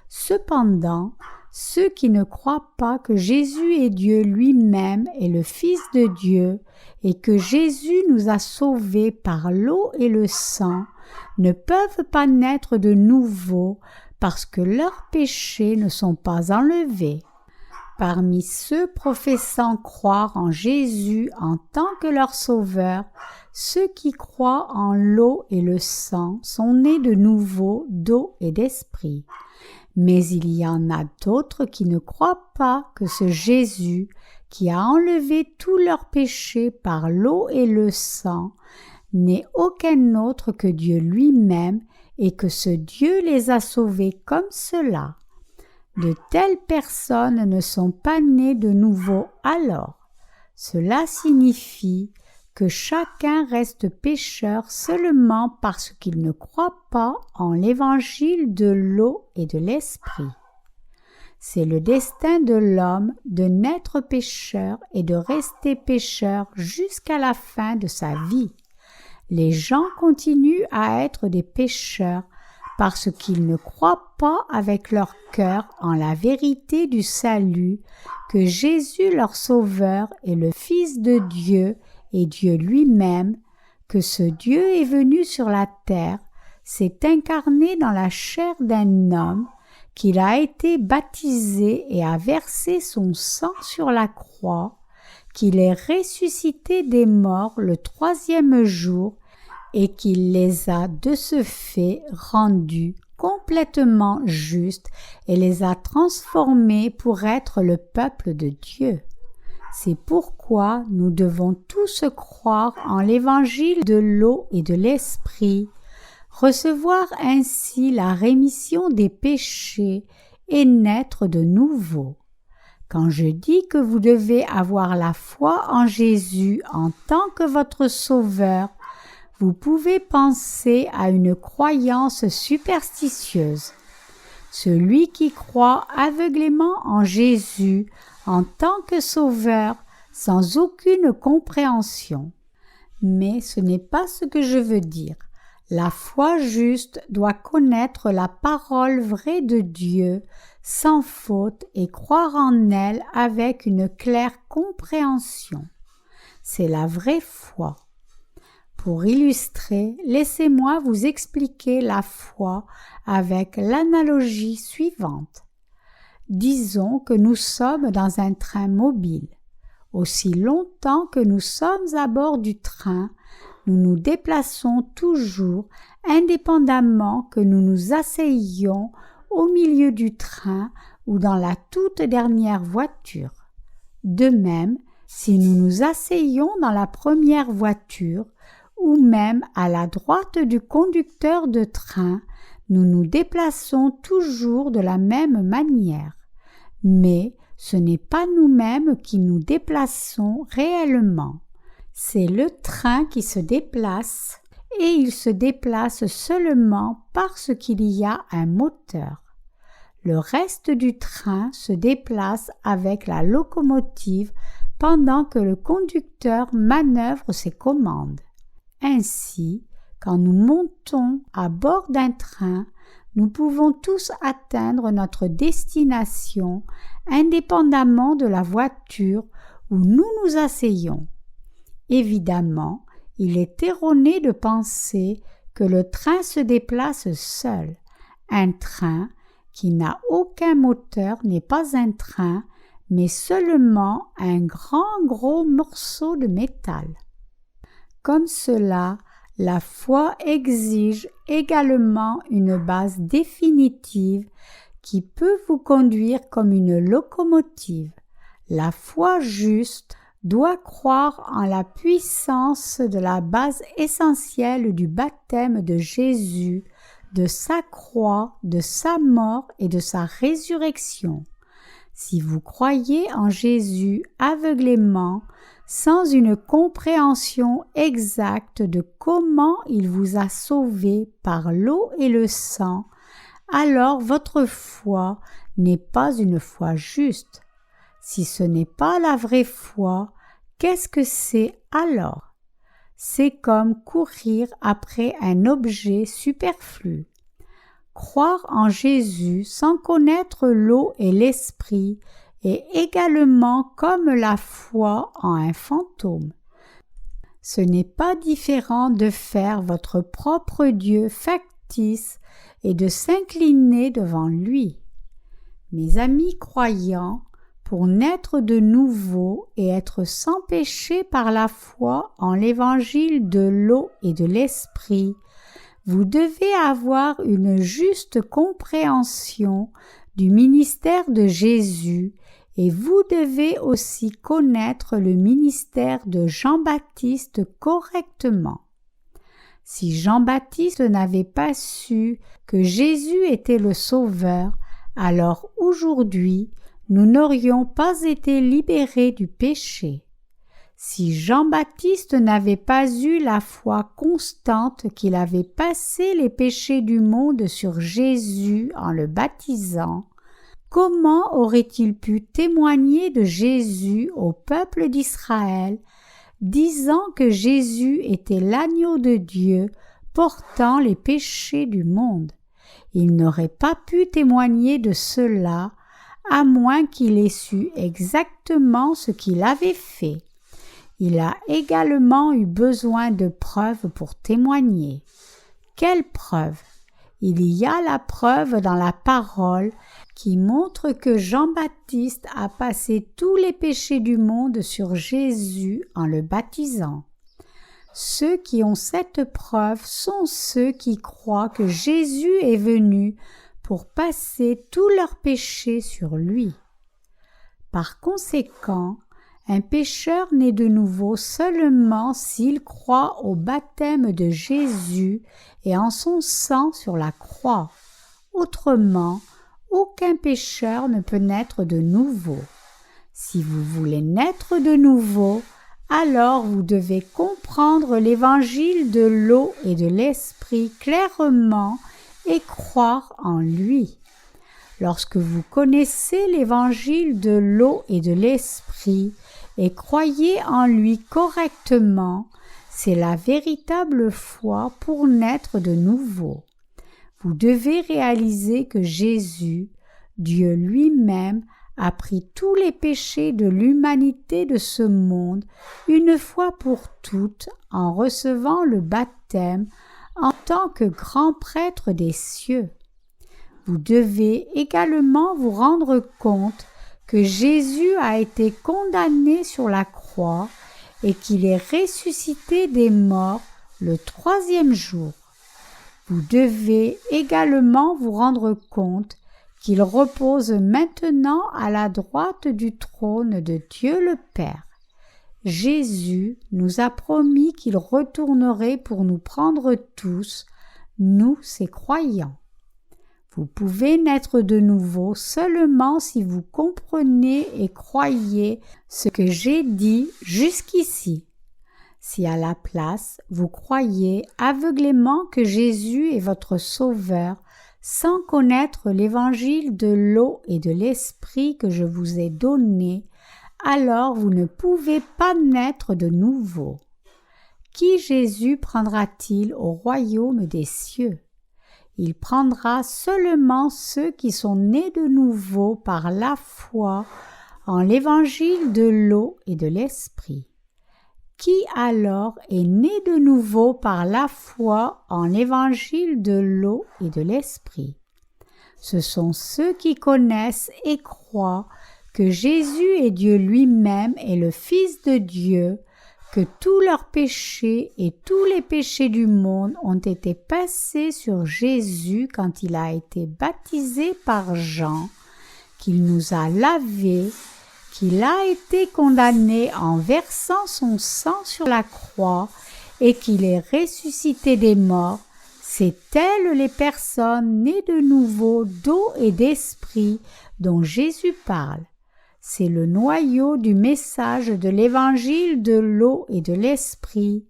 Cependant, ceux qui ne croient pas que Jésus est Dieu lui-même et le Fils de Dieu, et que Jésus nous a sauvés par l'eau et le sang, ne peuvent pas naître de nouveau parce que leurs péchés ne sont pas enlevés. Parmi ceux professant croire en Jésus en tant que leur sauveur, ceux qui croient en l'eau et le sang sont nés de nouveau d'eau et d'esprit. Mais il y en a d'autres qui ne croient pas que ce Jésus, qui a enlevé tous leurs péchés par l'eau et le sang, n'est aucun autre que Dieu lui-même et que ce Dieu les a sauvés comme cela. De telles personnes ne sont pas nées de nouveau alors. Cela signifie que chacun reste pécheur seulement parce qu'il ne croit pas en l'évangile de l'eau et de l'esprit. C'est le destin de l'homme de naître pécheur et de rester pécheur jusqu'à la fin de sa vie. Les gens continuent à être des pécheurs parce qu'ils ne croient pas avec leur cœur en la vérité du salut, que Jésus leur Sauveur est le Fils de Dieu et Dieu lui-même, que ce Dieu est venu sur la terre, s'est incarné dans la chair d'un homme, qu'il a été baptisé et a versé son sang sur la croix, qu'il est ressuscité des morts le 3e jour, et qu'il les a de ce fait rendus complètement justes et les a transformés pour être le peuple de Dieu. C'est pourquoi nous devons tous croire en l'évangile de l'eau et de l'esprit, recevoir ainsi la rémission des péchés et naître de nouveau. Quand je dis que vous devez avoir la foi en Jésus en tant que votre Sauveur, vous pouvez penser à une croyance superstitieuse. Celui qui croit aveuglément en Jésus en tant que Sauveur, sans aucune compréhension. Mais ce n'est pas ce que je veux dire. La foi juste doit connaître la parole vraie de Dieu sans faute et croire en elle avec une claire compréhension. C'est la vraie foi. Pour illustrer, laissez-moi vous expliquer la foi avec l'analogie suivante. Disons que nous sommes dans un train mobile. Aussi longtemps que nous sommes à bord du train, nous nous déplaçons toujours indépendamment que nous nous asseyions au milieu du train ou dans la toute dernière voiture. De même, si nous nous asseyons dans la première voiture ou même à la droite du conducteur de train, nous nous déplaçons toujours de la même manière. Mais ce n'est pas nous-mêmes qui nous déplaçons réellement. C'est le train qui se déplace et il se déplace seulement parce qu'il y a un moteur. Le reste du train se déplace avec la locomotive pendant que le conducteur manœuvre ses commandes. Ainsi, quand nous montons à bord d'un train, nous pouvons tous atteindre notre destination indépendamment de la voiture où nous nous asseyons. Évidemment, il est erroné de penser que le train se déplace seul. Un train qui n'a aucun moteur n'est pas un train, mais seulement un gros morceau de métal. Comme cela, la foi exige également une base définitive qui peut vous conduire comme une locomotive. La foi juste doit croire en la puissance de la base essentielle du baptême de Jésus, de sa croix, de sa mort et de sa résurrection. Si vous croyez en Jésus aveuglément, sans une compréhension exacte de comment il vous a sauvé par l'eau et le sang, alors votre foi n'est pas une foi juste. Si ce n'est pas la vraie foi, qu'est-ce que c'est alors? c'est comme courir après un objet superflu. Croire en Jésus sans connaître l'eau et l'esprit est également comme la foi en un fantôme. Ce n'est pas différent de faire votre propre Dieu factice et de s'incliner devant lui. Mes amis croyants, pour naître de nouveau et être sans péché par la foi en l'évangile de l'eau et de l'esprit, vous devez avoir une juste compréhension du ministère de Jésus et vous devez aussi connaître le ministère de Jean-Baptiste correctement. Si Jean-Baptiste n'avait pas su que Jésus était le Sauveur, alors aujourd'hui, nous n'aurions pas été libérés du péché. Si Jean-Baptiste n'avait pas eu la foi constante qu'il avait passé les péchés du monde sur Jésus en le baptisant, comment aurait-il pu témoigner de Jésus au peuple d'Israël, disant que Jésus était l'agneau de Dieu portant les péchés du monde? Il n'aurait pas pu témoigner de cela, à moins qu'il ait su exactement ce qu'il avait fait. Il a également eu besoin de preuves pour témoigner. Quelle preuve? Il y a la preuve dans la parole qui montre que Jean-Baptiste a passé tous les péchés du monde sur Jésus en le baptisant. Ceux qui ont cette preuve sont ceux qui croient que Jésus est venu pour passer tous leurs péchés sur lui. Par conséquent, un pécheur naît de nouveau seulement s'il croit au baptême de Jésus et en son sang sur la croix. Autrement, aucun pécheur ne peut naître de nouveau. Si vous voulez naître de nouveau, alors vous devez comprendre l'évangile de l'eau et de l'esprit clairement et croire en lui. Lorsque vous connaissez l'évangile de l'eau et de l'esprit et croyez en lui correctement, c'est la véritable foi pour naître de nouveau. Vous devez réaliser que Jésus, Dieu lui-même, a pris tous les péchés de l'humanité de ce monde une fois pour toutes en recevant le baptême en tant que grand prêtre des cieux. Vous devez également vous rendre compte que Jésus a été condamné sur la croix et qu'il est ressuscité des morts le 3e jour. Vous devez également vous rendre compte qu'il repose maintenant à la droite du trône de Dieu le Père. Jésus nous a promis qu'il retournerait pour nous prendre tous, nous ses croyants. Vous pouvez naître de nouveau seulement si vous comprenez et croyez ce que j'ai dit jusqu'ici. Si à la place vous croyez aveuglément que Jésus est votre Sauveur, sans connaître l'évangile de l'eau et de l'esprit que je vous ai donné, alors vous ne pouvez pas naître de nouveau. Qui Jésus prendra-t-il au royaume des cieux? Il prendra seulement ceux qui sont nés de nouveau par la foi en l'évangile de l'eau et de l'esprit. Qui alors est né de nouveau par la foi en l'évangile de l'eau et de l'esprit? Ce sont ceux qui connaissent et croient que Jésus est Dieu lui-même et le Fils de Dieu, que tous leurs péchés et tous les péchés du monde ont été passés sur Jésus quand il a été baptisé par Jean, qu'il nous a lavés, qu'il a été condamné en versant son sang sur la croix et qu'il est ressuscité des morts, c'est elles les personnes nées de nouveau d'eau et d'esprit dont Jésus parle. C'est le noyau du message de l'évangile de l'eau et de l'esprit,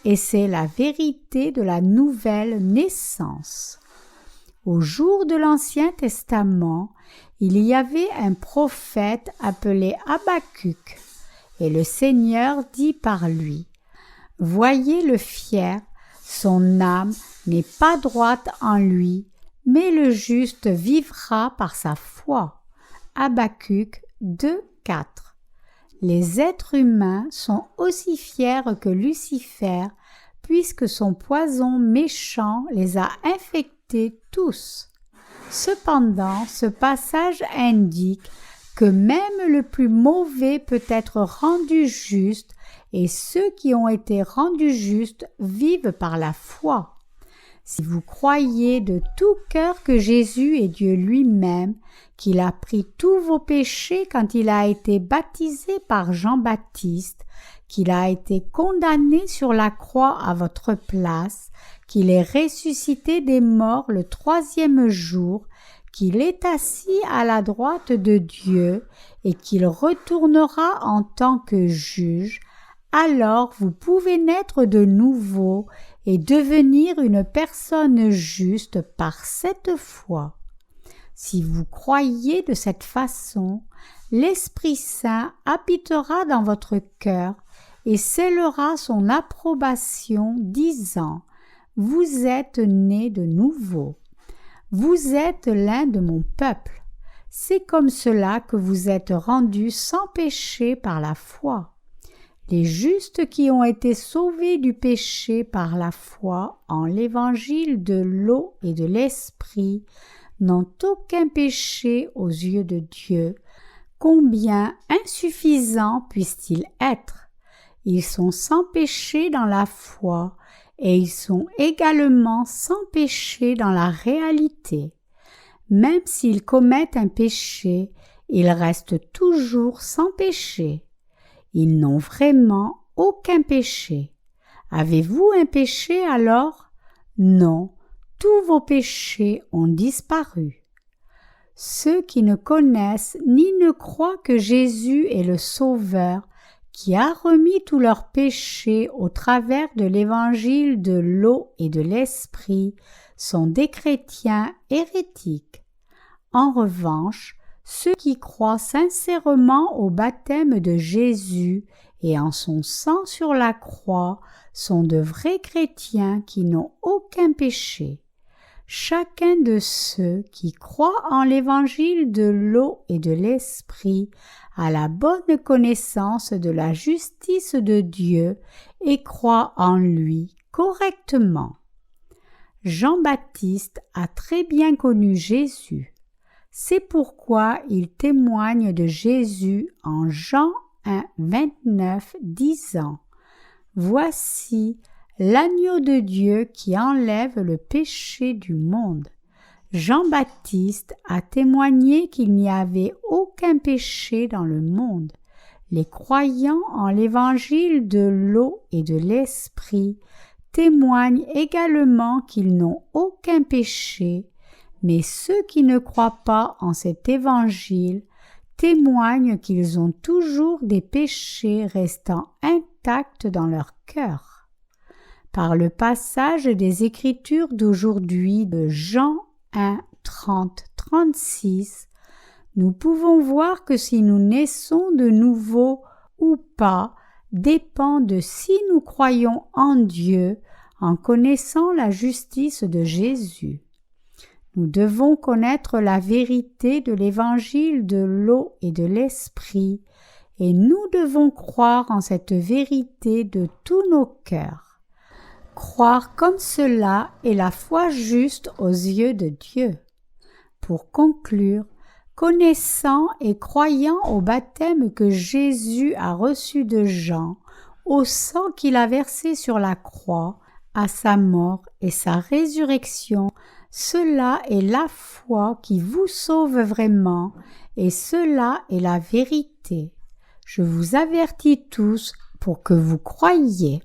et c'est la vérité de la nouvelle naissance. Au jour de l'Ancien Testament, il y avait un prophète appelé Habacuc, et le Seigneur dit par lui: Voyez le fier, son âme n'est pas droite en lui, mais le juste vivra par sa foi. Habakkuk 2:4. Les êtres humains sont aussi fiers que Lucifer, puisque son poison méchant les a infectés tous. Cependant, ce passage indique que même le plus mauvais peut être rendu juste, et ceux qui ont été rendus justes vivent par la foi. Si vous croyez de tout cœur que Jésus est Dieu lui-même, qu'il a pris tous vos péchés quand il a été baptisé par Jean-Baptiste, qu'il a été condamné sur la croix à votre place, qu'il est ressuscité des morts le 3e jour, qu'il est assis à la droite de Dieu et qu'il retournera en tant que juge, alors vous pouvez naître de nouveau et devenir une personne juste par cette foi. Si vous croyez de cette façon, l'Esprit Saint habitera dans votre cœur et scellera son approbation, disant « Vous êtes nés de nouveau. Vous êtes l'un de mon peuple. C'est comme cela que vous êtes rendus sans péché par la foi. » Les justes qui ont été sauvés du péché par la foi en l'évangile de l'eau et de l'esprit n'ont aucun péché aux yeux de Dieu, combien insuffisants puissent-ils être? Ils sont sans péché dans la foi et ils sont également sans péché dans la réalité. Même s'ils commettent un péché, ils restent toujours sans péché. Ils n'ont vraiment aucun péché. Avez-vous un péché alors? Non, tous vos péchés ont disparu. Ceux qui ne connaissent ni ne croient que Jésus est le Sauveur, qui a remis tous leurs péchés au travers de l'évangile de l'eau et de l'esprit, sont des chrétiens hérétiques. En revanche, ceux qui croient sincèrement au baptême de Jésus et en son sang sur la croix sont de vrais chrétiens qui n'ont aucun péché. Chacun de ceux qui croient en l'évangile de l'eau et de l'esprit a la bonne connaissance de la justice de Dieu et croit en lui correctement. Jean-Baptiste a très bien connu Jésus. C'est pourquoi il témoigne de Jésus en Jean 1:29, disant « Voici l'agneau de Dieu qui enlève le péché du monde. » Jean-Baptiste a témoigné qu'il n'y avait aucun péché dans le monde. Les croyants en l'évangile de l'eau et de l'esprit témoignent également qu'ils n'ont aucun péché, mais ceux qui ne croient pas en cet évangile témoignent qu'ils ont toujours des péchés restant intacts dans leur cœur. Par le passage des Écritures d'aujourd'hui de Jean 1, 30, 36, nous pouvons voir que si nous naissons de nouveau ou pas dépend de si nous croyons en Dieu en connaissant la justice de Jésus. Nous devons connaître la vérité de l'évangile de l'eau et de l'esprit, et nous devons croire en cette vérité de tous nos cœurs. Croire comme cela est la foi juste aux yeux de Dieu. Pour conclure, connaissant et croyant au baptême que Jésus a reçu de Jean, au sang qu'il a versé sur la croix, à sa mort et sa résurrection, cela est la foi qui vous sauve vraiment, et cela est la vérité. Je vous avertis tous pour que vous croyiez.